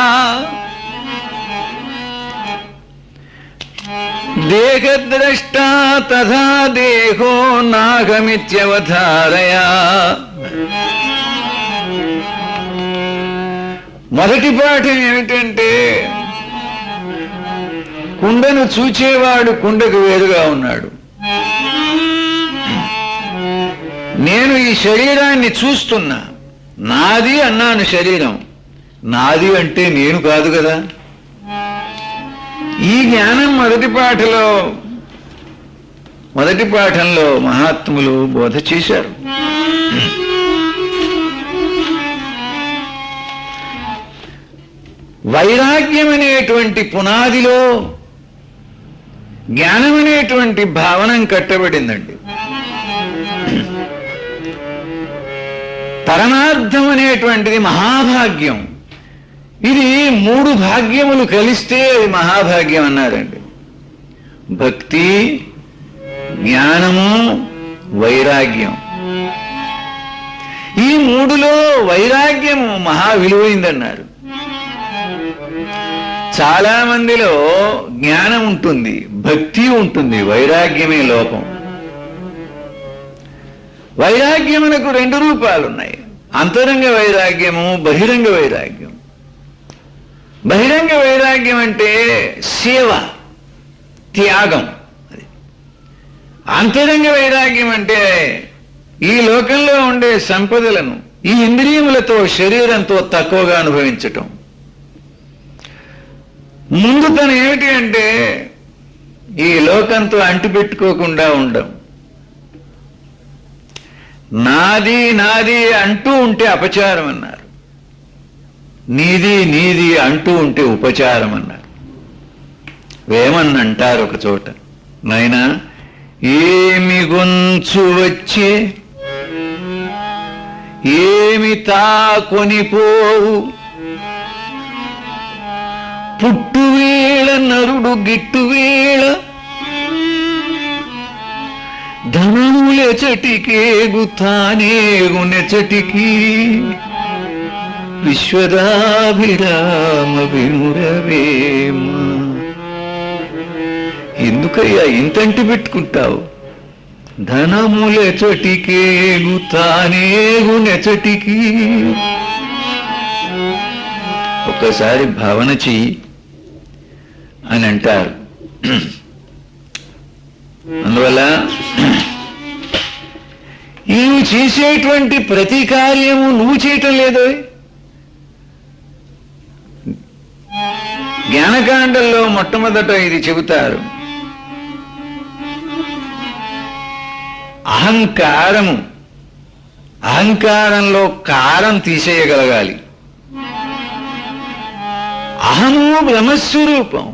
దేహద్రష్ట తథా దేహో నాగమిత్యవధారయా. మొదటి పాఠం ఏమిటంటే, కుండను చూచేవాడు కుండకు వేరుగా ఉన్నాడు. నేను ఈ శరీరాన్ని చూస్తున్నా, నాది అన్నాను శరీరం, నాది అంటే నేను కాదు కదా. ఈ జ్ఞానం మొదటి పాఠంలో మహాత్ములు బోధ చేశారు. వైరాగ్యం అనేటువంటి పునాదిలో జ్ఞానం అనేటువంటి భావనం కట్టబడిందండి. పరమార్థం అనేటువంటిది మహాభాగ్యం. ఇది 3 భాగ్యములు కలిస్తే అది మహాభాగ్యం అన్నారండి. భక్తి, జ్ఞానము, వైరాగ్యం. ఈ 3లో వైరాగ్యము మహా విలువైందన్నారు. చాలా మందిలో జ్ఞానం ఉంటుంది, భక్తి ఉంటుంది, వైరాగ్యమే లోపం. వైరాగ్యమునకు 2 రూపాలున్నాయి, అంతరంగ వైరాగ్యము, బహిరంగ వైరాగ్యం. బహిరంగ వైరాగ్యం అంటే సేవ, త్యాగం. అంతరంగ వైరాగ్యం అంటే ఈ లోకంలో ఉండే సంపదలను ఈ ఇంద్రియములతో, శరీరంతో తక్కువగా అనుభవించటం. ముందు తను ఏమిటి అంటే ఈ లోకంతో అంటిపెట్టుకోకుండా ఉండడం. నాది నాది అంటూ ఉంటే అపచారం అన్నారు, నీది నీది అంటూ ఉంటే ఉపచారం అన్నారు. వేమన్న అంటారు ఒక చోట, నాయనా ఏమి గొంచు వచ్చే ఏమి తాకొనిపోవు, పుట్టువేళ నరుడు గిట్టువేళ ధనములెచటికేగు తానేగు నెచటికి, విశ్వదాభిరామ వినురవేమ. ఎందుకయ్యా ఇంతంటి పెట్టుకుంటావు? ధనములెచటికేగు తానేగు నెచటికి. ఒక్కసారి భావన చెయ్యి అని అంటారు. అందువల్ల నీవు చేసేటువంటి ప్రతి కార్యము నువ్వు చేయటం లేదు. జ్ఞానకాండంలో మొట్టమొదట ఇది చెబుతారు. అహంకారంలో కారం తీసేయగలగాలి. అహము బ్రహ్మస్వరూపం,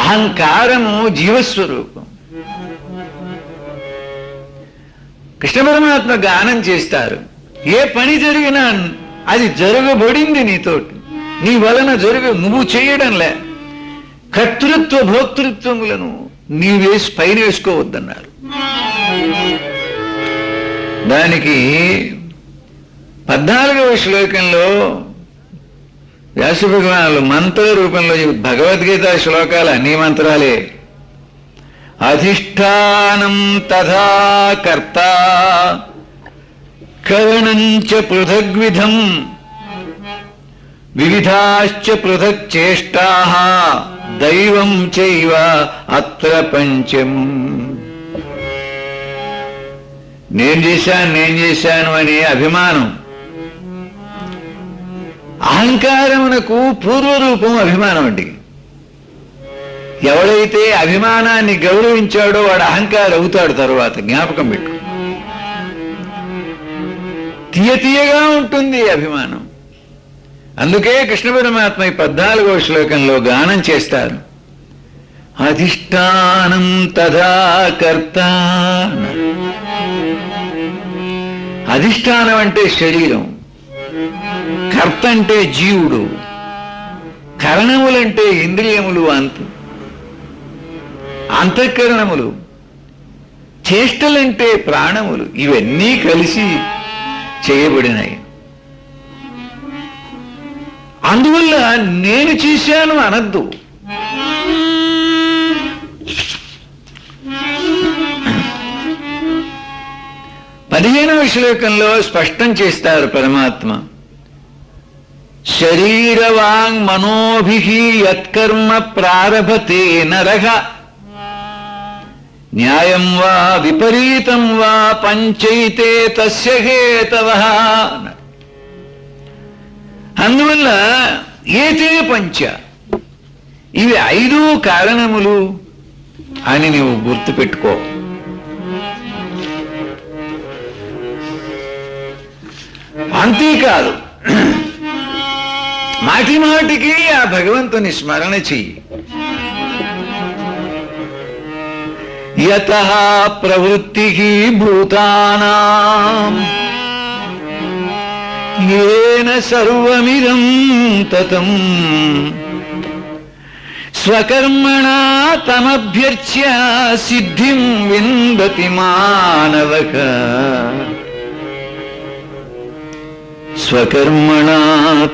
అహంకారము జీవస్వరూపం. కృష్ణ పరమాత్మ గానం చేస్తారు. ఏ పని జరిగినా అది జరగబడింది నీతోటి, నీ వలన నువ్వు చేయడంలే. కర్తృత్వ భోక్తృత్వములను నీ పైన వేసుకోవద్దన్నారు. దానికి 14వ శ్లోకంలో వ్యాస భగవానులు మంత్ర రూపంలో భగవద్గీత శ్లోకాలు అన్ని మంత్రాలే. అధిష్టానం తథా కర్త కరణంచ పృథగ్విధం వివిధాశ్చ పృథక్ చేష్టాః దైవం చైవ అత్ర పంచం. నేను చేశాను అనే అభిమానం, అహంకారమునకు పూర్వరూపం అభిమానం అండి. ఎవడైతే అభిమానాన్ని గౌరవించాడో వాడు అహంకారం అవుతాడు. తరువాత జ్ఞాపకం పెట్టు, తీయగా ఉంటుంది అభిమానం. అందుకే కృష్ణ పరమాత్మ 14వ శ్లోకంలో గానం చేస్తారు. అధిష్టానం తథా కర్త. అధిష్టానం అంటే శరీరం, కర్త అంటే జీవుడు, కరణములంటే ఇంద్రియములు, అంతఃకరణములు, చేష్టలంటే ప్రాణములు. ఇవన్నీ కలిసి చేయబడినాయి. అందువల్ల నేను చేశాను అనద్దు. పదిహేనవ శ్లోకంలో స్పష్టం చేస్తారు పరమాత్మ. శరీరవాంగ్ మనోభిః యత్కర్మ ప్రారభతే నరః న్యాయం వా విపరీతం వా పంచైతే తస్య హేతవః. అందువల్ల ఏతే పంచ, ఇవి 5 కారణములు అని నీవు గుర్తుపెట్టుకో. అంతేకాదు, మాటి మాటికి ఆ భగవంతుని స్మరణ చెయ్యి. యతః ప్రవృత్తిః భూతానాం येन सर्वमिदं ततं स्वकर्मणा तमभ्यर्च्य सिद्धिं विन्दति मानवः. स्वकर्मणा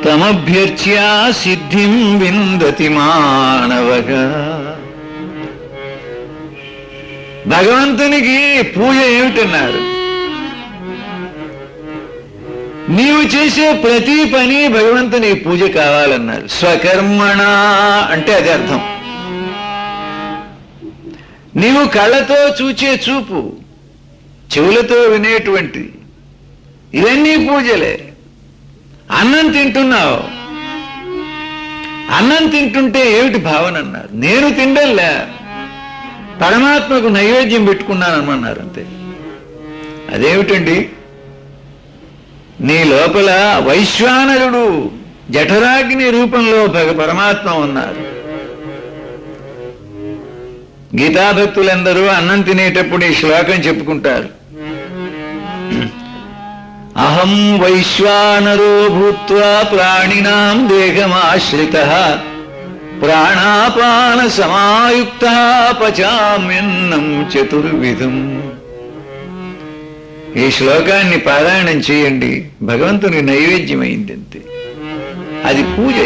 तमभ्यर्च्य सिद्धिं विन्दति मानवः. భగవంతునికి పూజ ఏమిటన్నారు? నీవు చేసే ప్రతి పని భగవంతుని పూజ కావాలన్నారు. స్వకర్మణ అంటే అది అర్థం. నీవు కళ్ళతో చూచే చూపు, చెవులతో వినేటువంటి ఇవన్నీ పూజలే. అన్నం తింటున్నావు, అన్నం తింటుంటే ఏమిటి భావన అన్నారు? నేను తిండల్లా, పరమాత్మకు నైవేద్యం పెట్టుకున్నానన్నారు అంతే. అదేమిటండి? నీ లోపల వైశ్వానరుడు జఠరాగ్ని రూపంలో పరమాత్మ ఉన్నారు. గీతాభక్తులందరూ అన్నం తినేటప్పుడు ఈ శ్లోకం చెప్పుకుంటారు. అహం వైశ్వానరో భూత్వా ప్రాణినాం దేహమాశ్రితః ప్రాణాపాన సమాయుక్తః పచామ్యన్నం చతుర్విధం. ఈ శ్లోకాన్ని పారాయణం చేయండి, భగవంతునికి నైవేద్యమైంది అంతే. అది పూజ.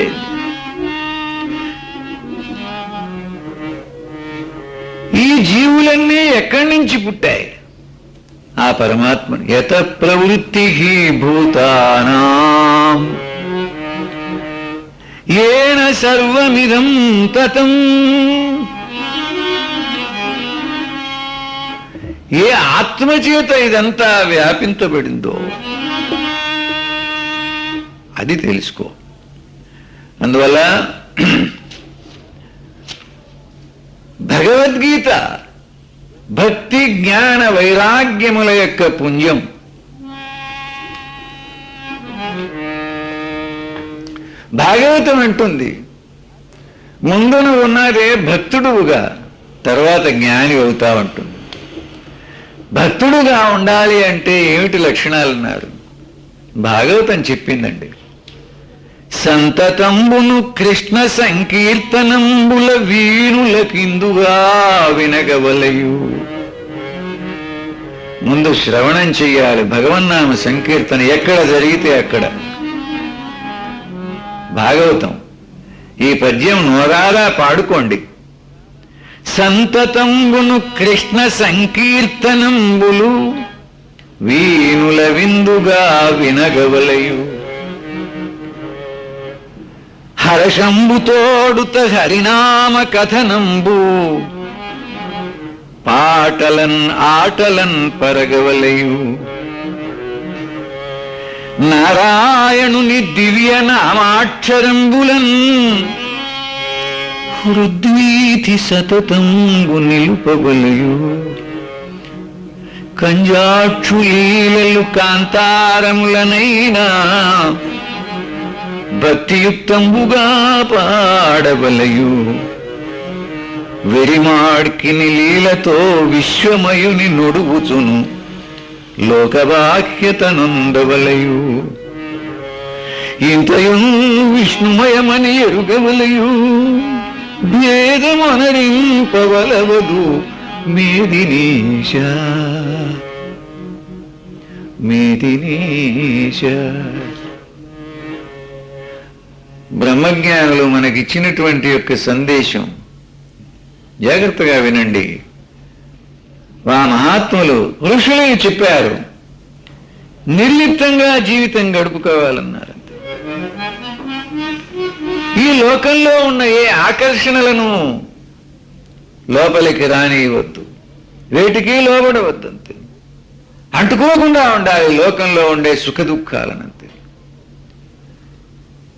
ఈ జీవులన్నీ ఎక్కడి నుంచి పుట్టాయి? ఆ పరమాత్మ. యత ప్రవృత్తి భూతానాం ఏన సర్వమిదం తతం. ఏ ఆత్మచేత ఇదంతా వ్యాపించబడిందో అది తెలుసుకో. అందువల్ల భగవద్గీత భక్తి జ్ఞాన వైరాగ్యముల యొక్క పుంజం. భాగవతం అంటుంది, ముందును ఉన్నదే భక్తుడుగా, తర్వాత జ్ఞాని అవుతావంటుంది. భక్తుడుగా ఉండాలి అంటే ఏమిటి లక్షణాలు అన్నారు? భాగవతం చెప్పిందండి. సంతతంబును కృష్ణ సంకీర్తనంబుల వీణులకిందుగా వినగవలయు. ముందు శ్రవణం చెయ్యాలి భగవన్నామ సంకీర్తన, ఎక్కడ జరిగితే అక్కడ. భాగవతం ఈ పద్యం నోరారా పాడుకోండి. సంతతంబును కృష్ణ సంకీర్తనంబులు వీణుల విందుగా వినగవలయు. హర్షంబుతోడుత హరినామ కథనంబు పాటలన్ ఆటలన్ పరగవలయు. నారాయణుని దివ్య నామాక్షరంబులన్ హృద్వీతి సతతంబు నిలుపవలయు. కంజాక్షులీలలు కాంతారములనైనా భక్తియుక్తంబుగా పాడవలయు. వెరిమాడ్కిని లీలతో విశ్వమయుని నొడుగుచును లోకవాక్యతనుండవలయు. ఇంతయు విష్ణుమయమని ఎరుగవలయు. భేదమనరింపవలవదు మేదినీశ మేదినీశ. బ్రహ్మజ్ఞానులు మనకిచ్చినటువంటి యొక్క సందేశం జాగ్రత్తగా వినండి. ఆ మహాత్ములు ఋషులు చెప్పారు, నిర్లిప్తంగా జీవితం గడుపుకోవాలన్నారు. ఈ లోకంలో ఉన్న ఏ ఆకర్షణలను లోపలికి రానివ్వద్దు, వేటికి లోబడవద్దంతే. అంటుకోకుండా ఉండాలి లోకంలో ఉండే సుఖ దుఃఖాలనంతే.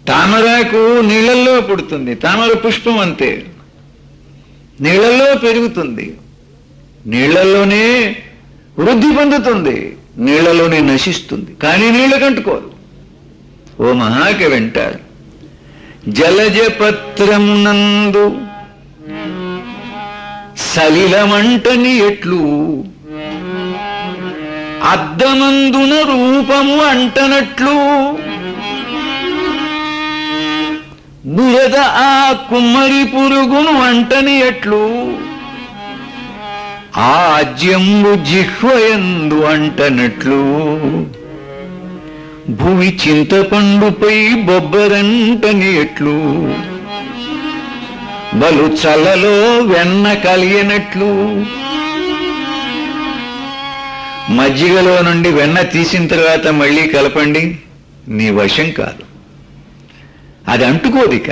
తామరాకు నీళ్ళల్లో పుడుతుంది, తామర పుష్పం అంతే, నీళ్ళల్లో పెరుగుతుంది, నీళ్లలోనే వృద్ధి పొందుతుంది, నీళ్లలోనే నశిస్తుంది, కానీ నీళ్ళకంటుకోదు. ఓ మహాకవి అంటారు, జలజపత్రమునందు సలిలమంటని ఎట్లు అద్దమందున రూపము అంటనట్లు బురద ఆ కుమ్మరి పురుగును అంటని ఎట్లు ఆజ్యంబు జిహ్వయందు అంటనట్లు భూమి చింతపండుపై బొబ్బరంటని ఎట్లు బలు చల్లలో వెన్న కలియనట్లు మజ్జిగలో నుండి వెన్న తీసిన తర్వాత మళ్ళీ కలపండి, నీ వశం కాదు, అది అంటుకోదిక.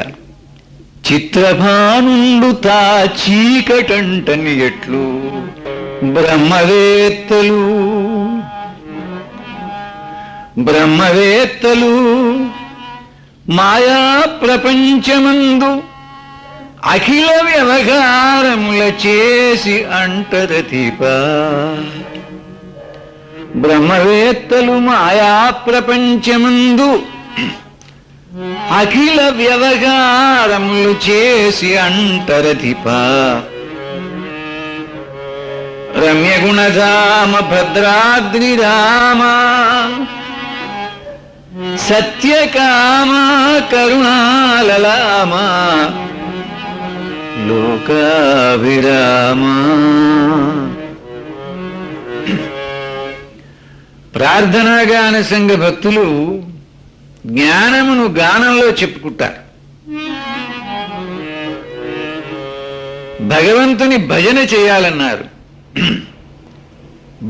చిత్రభానుండు తా చీకటంటని ఎట్లు బ్రహ్మవేత్తలు మాయా ప్రపంచమందు అఖిల వ్యవహారముల చేసి అంటరతిప. బ్రహ్మవేత్తలు మాయా ప్రపంచమందు అఖిల వ్యవహారములు చేసి అంటరతిప. రమ్యగుణధామ భద్రాద్రి రామ సత్యకామ కరుణాలలామ లోకాభిరామ. ప్రార్థనా గాన సంఘ భక్తులు జ్ఞానమును గానంలో చెప్పుకుంటారు. భగవంతుని భజన చేయాలన్నారు.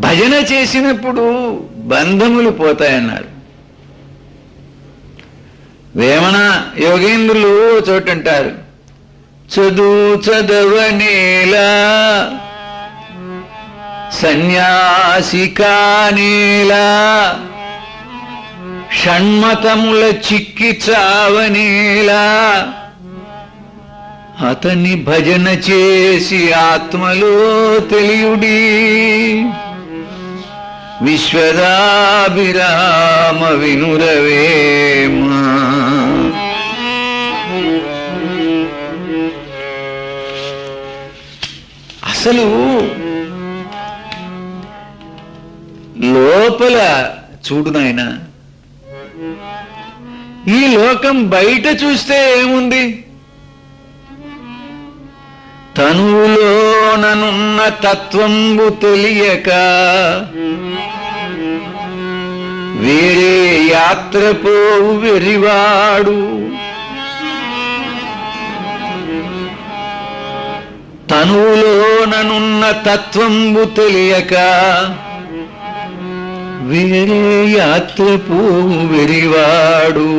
భజన చేసినప్పుడు బంధములు పోతాయన్నారు. వేమన యోగేంద్రులు చోటంటారు, చదవనేలా సన్యాసికానేలా షణ్మతముల చిక్కి చావనేలా అతని భజన చేసి ఆత్మలో తెలియుడి విశ్వదాభిరామ వినురవేమా. అసలు లోపల చూడు నాయనా, ఈ లోకం బయట చూస్తే ఏముంది? తనువులోననున్న తత్వంబు తెలియక వేరే యాత్ర పోవు వెరివాడు. తనువులోననున్న తత్వంబు తెలియక వేరే యాత్ర పోవు వెరివాడు.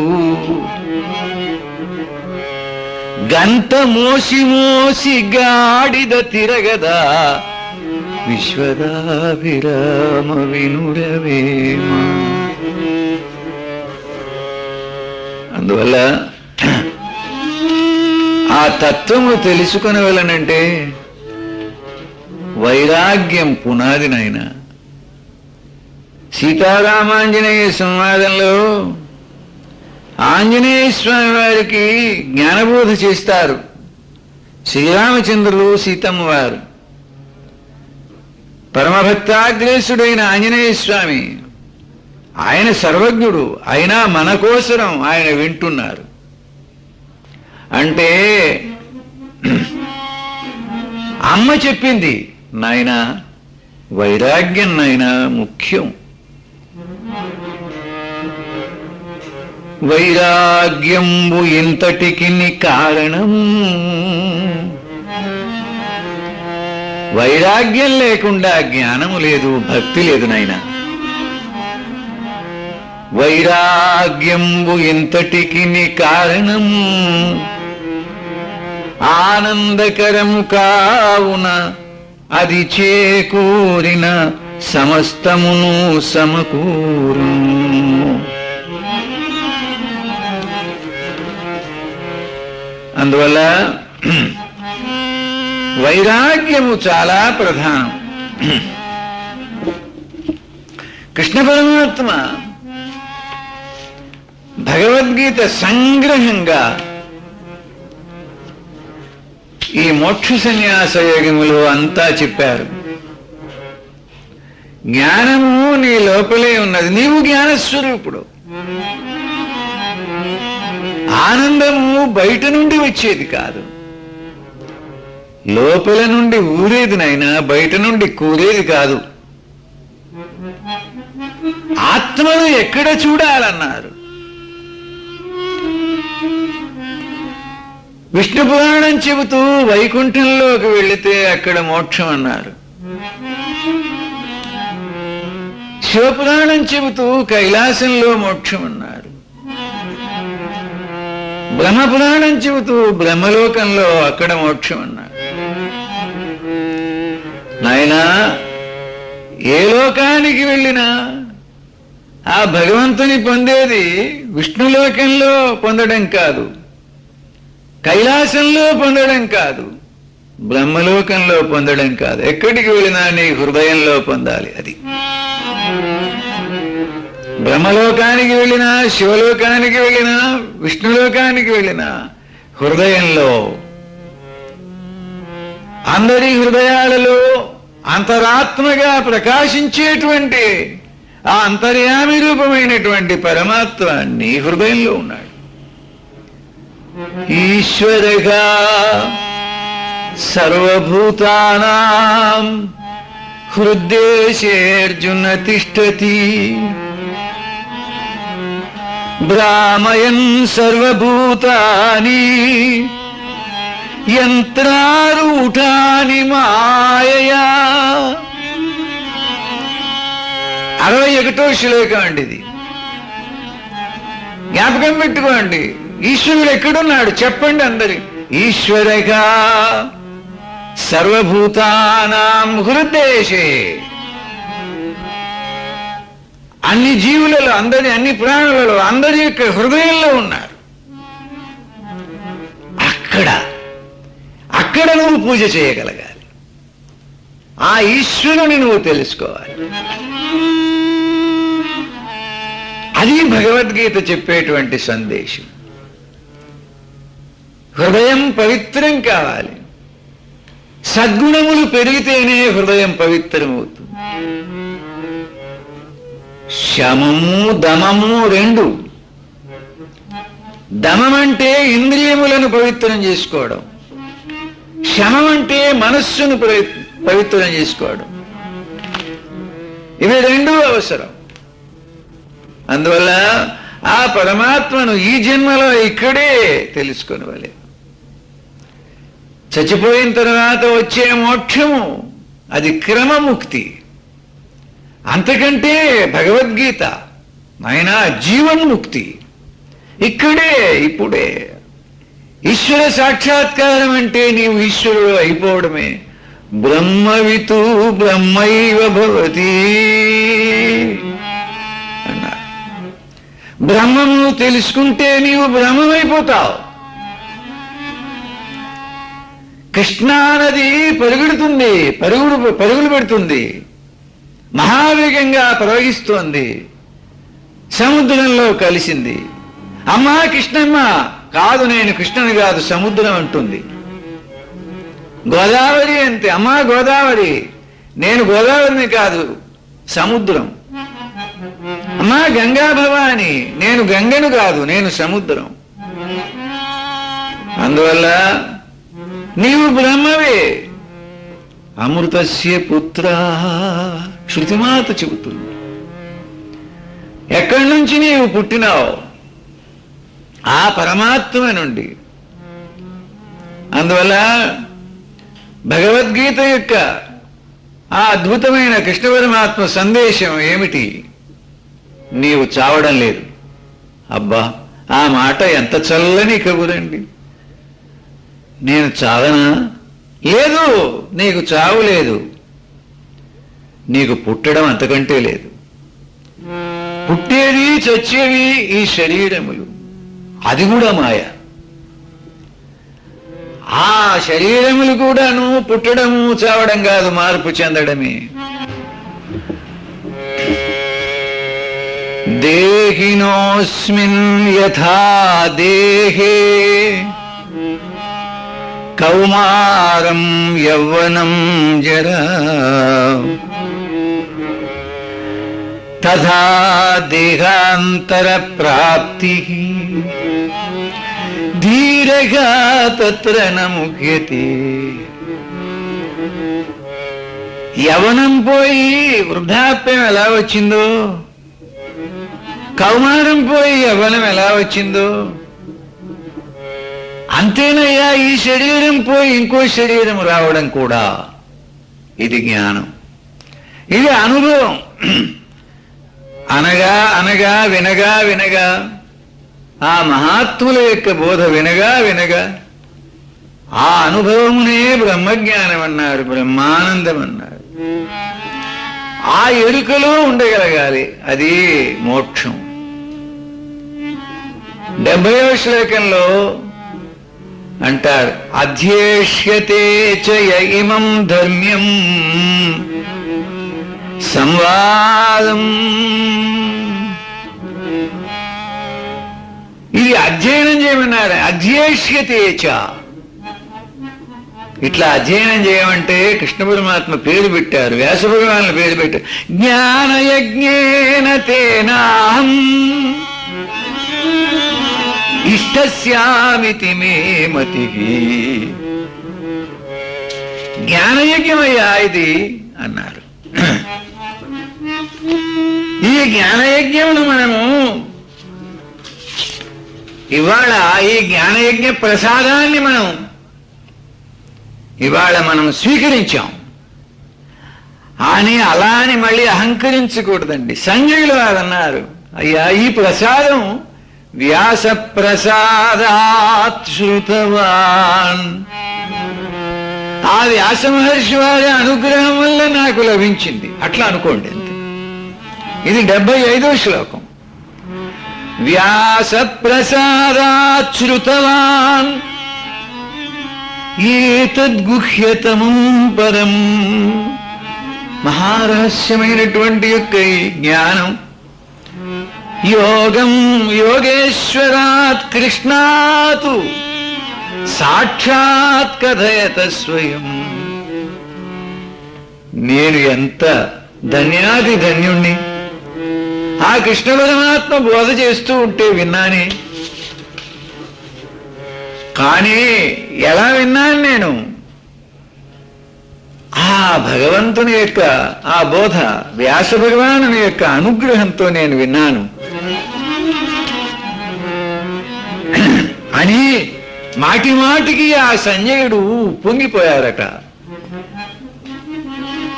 గంత మోసి మోసి గాడిద తిరగదా విశ్వదాభిరామ వినురవేమ. అందువల్ల ఆ తత్వము తెలుసుకుని వెళ్ళనంటే వైరాగ్యం పునాది నాయన. సీతారామాంజనేయ సంవాదంలో ఆంజనేయ స్వామి వారికి జ్ఞానబోధ చేస్తారు శ్రీరామచంద్రులు సీతమ్మ వారు. పరమభక్తాగ్రేసుడైన ఆంజనేయ స్వామి ఆయన సర్వజ్ఞుడు, అయినా మన కోసరం ఆయన వింటున్నారు. అంటే అమ్మ చెప్పింది, నాయనా వైరాగ్యం నాయనా ముఖ్యం. వైరాగ్యంబు ఇంతటికి కారణం. వైరాగ్యం లేకుండా జ్ఞానము లేదు, భక్తి లేదు నాయనా. వైరాగ్యంబు ఇంతటికి కారణం ఆనందకరము కావున అది చేకూరిన సమస్తమును సమకూరు. అందువల్ల వైరాగ్యము చాలా ప్రధానం. కృష్ణ పరమాత్మ భగవద్గీత సంగ్రహంగా ఈ మోక్ష సన్యాస యోగములు అంతా చెప్పారు. జ్ఞానము నీ లోపలే ఉన్నది, నీవు జ్ఞానస్వరూపుడు. ఆనందము బయట నుండి వచ్చేది కాదు, లోపల నుండి ఊరేది నాయనా, బయట నుండి కూరేది కాదు. ఆత్మను ఎక్కడ చూడాలన్నారు? విష్ణు పురాణం చెబుతూ వైకుంఠంలోకి వెళితే అక్కడ మోక్షం అన్నారు. శివపురాణం చెబుతూ కైలాసంలో మోక్షం అన్నారు. బ్రహ్మపురాణం చెబుతూ బ్రహ్మలోకంలో అక్కడ మోక్షం అన్నారు. నాయనా, ఏ లోకానికి వెళ్ళినా ఆ భగవంతుని పొందేది విష్ణులోకంలో పొందడం కాదు, కైలాసంలో పొందడం కాదు, బ్రహ్మలోకంలో పొందడం కాదు. ఎక్కడికి వెళ్ళినా నీ హృదయంలో పొందాలి. అది బ్రహ్మలోకానికి వెళ్ళినా, శివలోకానికి వెళ్ళినా, విష్ణులోకానికి వెళ్ళినా హృదయంలో, అందరి హృదయాలలో అంతరాత్మగా ప్రకాశించేటువంటి ఆ అంతర్యామి రూపమైనటువంటి పరమాత్మ నీ హృదయంలో ఉన్నాడు. ఈశ్వరగా సర్వభూతానాం హృద్దేశేర్జున తిష్టతి భ్రామయన్ సర్వభూతాని యంత్రారూఢాని మాయయా. 61వ శ్లోకం అండి ఇది. జ్ఞాపకం పెట్టుకోండి. ఈశ్వరుడు ఎక్కడున్నాడు చెప్పండి అందరి. ఈశ్వరగా సర్వభూతానాం హృద్దేశే, అన్ని జీవులలో, అన్ని ప్రాణులలో, అందరి యొక్క హృదయంలో ఉన్నారు. అక్కడ నువ్వు పూజ చేయగలగాలి. ఆ ఈశ్వరుని నువ్వు తెలుసుకోవాలి. అది భగవద్గీత చెప్పేటువంటి సందేశం. హృదయం పవిత్రం కావాలి. సద్గుణములు పెరిగితేనే హృదయం పవిత్రమవుతుంది. శమము దమము రెండు. దమం అంటే ఇంద్రియములను పవిత్రం చేసుకోవడం, శమం అంటే మనస్సును పవిత్రం చేసుకోవడం. ఇవి రెండూ అవసరం. అందువల్ల ఆ పరమాత్మను ఈ జన్మలో ఇక్కడే తెలుసుకొనవాలి. చచ్చిపోయిన తర్వాత వచ్చే మోక్షము అది క్రమముక్తి. అంతకంటే భగవద్గీత నాయనా జీవన్ముక్తి ఇక్కడే ఇప్పుడే. ఈశ్వర సాక్షాత్కారం అంటే నీవు ఈశ్వరుడు అయిపోవడమే. బ్రహ్మవితు బ్రహ్మైవ భవతి అన్నారు. బ్రహ్మము తెలుసుకుంటే నీవు బ్రహ్మమైపోతావు. కృష్ణా నది పరుగుడుతుంది, పరుగులు పెడుతుంది, మహావేగంగా ప్రవహిస్తోంది, సముద్రంలో కలిసింది. అమ్మా కృష్ణమ్మ, కాదు నేను కృష్ణుని కాదు సముద్రం అంటుంది. గోదావరి అంతే, అమ్మా గోదావరి, నేను గోదావరిని కాదు సముద్రం. అమ్మా గంగా భవాని, నేను గంగను కాదు నేను సముద్రం. అందువల్ల నీవు బ్రహ్మవే. అమృతస్య పుత్ర శృతిమాత చెబుతుంది. ఎక్కడి నుంచి నీవు పుట్టినావు? ఆ పరమాత్మ నుండి. అందువల్ల భగవద్గీత యొక్క ఆ అద్భుతమైన కృష్ణ పరమాత్మ సందేశం ఏమిటి? నీవు చావడం లేదు. అబ్బా, ఆ మాట ఎంత చల్లని కబురండి. నేను చావనా? లేదు, నీకు చావు లేదు. నీకు పుట్టడం అంతకంటే లేదు. పుట్టేది చచ్చేవి ఈ శరీరములు, అది కూడా మాయ. ఆ శరీరములు కూడాను పుట్టడము చావడం కాదు, మార్పు చెందడమే. దేహినోస్మిన్ యథా దేహే కౌమారం యౌవనం జరా తథా దేహాంతర ప్రాప్తి ధీరగా తత్ర న ముఖ్యతే. యవనం పోయి వృద్ధాప్యం ఎలా వచ్చిందో, కౌమారం పోయి యవ్వనం ఎలా వచ్చిందో, అంతేనయ్యా ఈ శరీరం పోయి ఇంకో శరీరం రావడం కూడా ఇది జ్ఞానం, ఇది అనుభవం. అనగా అనగా వినగా వినగా ఆ మహాత్ముల యొక్క బోధ వినగా వినగా ఆ అనుభవమునే బ్రహ్మజ్ఞానం అన్నారు, బ్రహ్మానందం అన్నారు. ఆ ఎరుకలో ఉండగలగాలి, అది మోక్షం. 70వ శ్లోకంలో అంటారు, అధ్యేష్యతే చ య ఇమం ధర్మ్యం సంవాదం. ఇది అధ్యయనం చేయమన్నారు. అధ్యేష్యతే చ, ఇట్లా అధ్యయనం చేయమంటే కృష్ణ పరమాత్మ పేరు పెట్టారు, వ్యాస భగవానుల పేరు పెట్టారు. జ్ఞానయజ్ఞేన తేనాహం ఇష్టస్యామితి మే మతి. జ్ఞానయజ్ఞమయ్యా ఇది అన్నారు. ఈ జ్ఞానయజ్ఞమును మనము ఇవాళ ఈ జ్ఞానయజ్ఞ ప్రసాదాన్ని ఇవాళ మనం స్వీకరించాం అని అలా అని మళ్ళీ అహంకరించకూడదండి. సంజయులు వారు అన్నారు, అయ్యా ఈ ప్రసాదం వ్యాస ప్రసాదాత్ శ్రుతవాన్, ఆ వ్యాస మహర్షి వారి అనుగ్రహం వల్ల నాకు లభించింది, అట్లా అనుకోండి అంతే. ఇది 75వ శ్లోకం. వ్యాస ప్రసాదాత్ శ్రుతవాన్ ఏతద్గుహ్యతమం పరం. మహారహస్యమైనటువంటి యొక్క ఈ జ్ఞానం యోగం యోగేశ్వరాత్ కృష్ణాత్ సాక్షాత్ కథయత స్వయం. నేను ఎంత ధన్యాది ధన్యుణ్ణి, ఆ కృష్ణ పరమాత్మ బోధ చేస్తూ ఉంటే విన్నానే. కానీ ఎలా విన్నాను నేను? ఆ భగవంతుని యొక్క ఆ బోధ, వ్యాస భగవానుని యొక్క అనుగ్రహంతో నేను విన్నాను అని మాటి మాటికి ఆ సంజయుడు పొంగిపోయారట.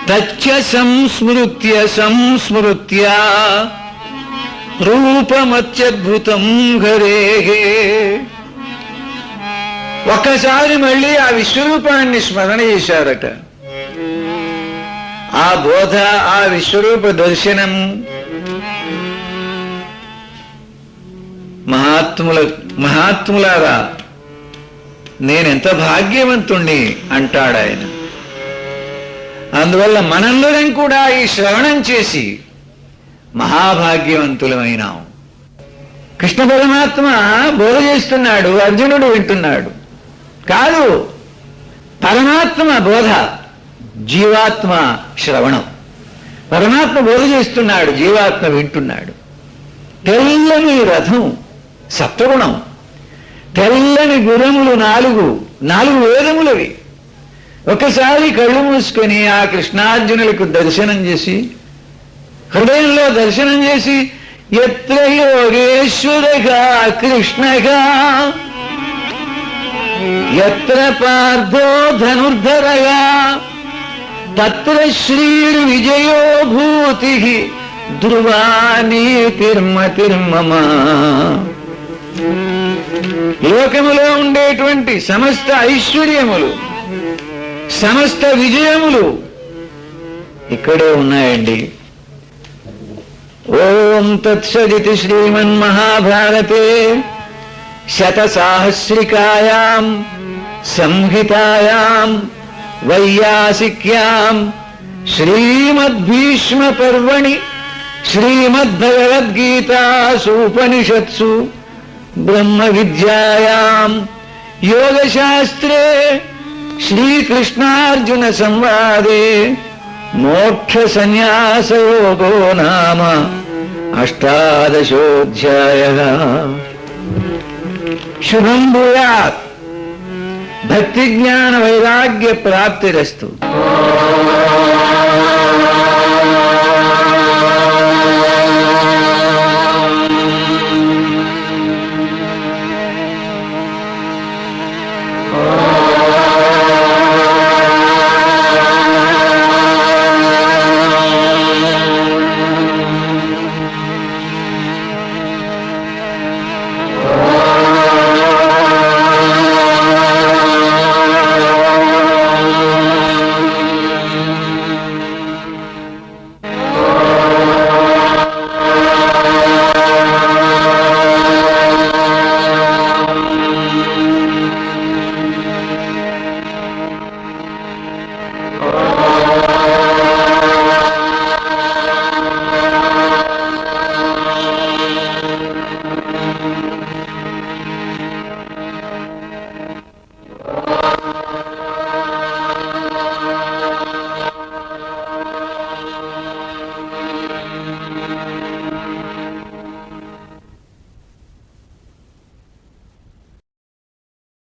తచ్చ సంస్మృత్య సంస్మృత్య రూపమత్యద్భుతం హరేహే. ఒక్కసారి మళ్ళీ ఆ విశ్వరూపాన్ని స్మరణ చేశారట. ఆ బోధ, ఆ విశ్వరూప దర్శనం మహాత్ములారా నేనెంత భాగ్యవంతుణ్ణి అంటాడు ఆయన. అందువల్ల మనందరం కూడా ఈ శ్రవణం చేసి మహాభాగ్యవంతులమైనాం. కృష్ణ పరమాత్మ బోధ చేస్తున్నాడు, అర్జునుడు వింటున్నాడు. కాదు, పరమాత్మ బోధ, జీవాత్మ శ్రవణం. పరమాత్మ బోధ చేస్తున్నాడు, జీవాత్మ వింటున్నాడు. తెల్లని రథం సత్వగుణం, తెల్లని గురములు నాలుగు వేదములవి. ఒకసారి కళ్ళు మూసుకొని ఆ కృష్ణార్జునులకు దర్శనం చేసి, హృదయంలో దర్శనం చేసి, ఎత్ర యోగేశ్వరగా కృష్ణగా ఎత్ర పార్థో ధనుర్ధరగా తత్ర శ్రీర్ విజయో భూతి ధ్రువానీతిర్మతిర్మమ. లోకములో ఉండేటువంటి సమస్త ఐశ్వర్యములు, సమస్త విజయములు ఇక్కడే ఉన్నాయండి. ఓం తత్సదితి శ్రీమన్మహాభారతే శతసాహస్రికాయాం సంహితాయాం వైయాసిక్యాం శ్రీమద్భీష్మ పర్వణి శ్రీమద్భగవద్గీతాసు ఉపనిషత్సు బ్రహ్మ విద్యాయాం యోగశాస్త్రే శ్రీకృష్ణార్జున సంవాదే మోక్ష సన్యాసయోగో నామ అష్టాదశోధ్యాయః. శుభం భూయాత్. భక్తి జ్ఞాన వైరాగ్య ప్రాప్తిరస్తు.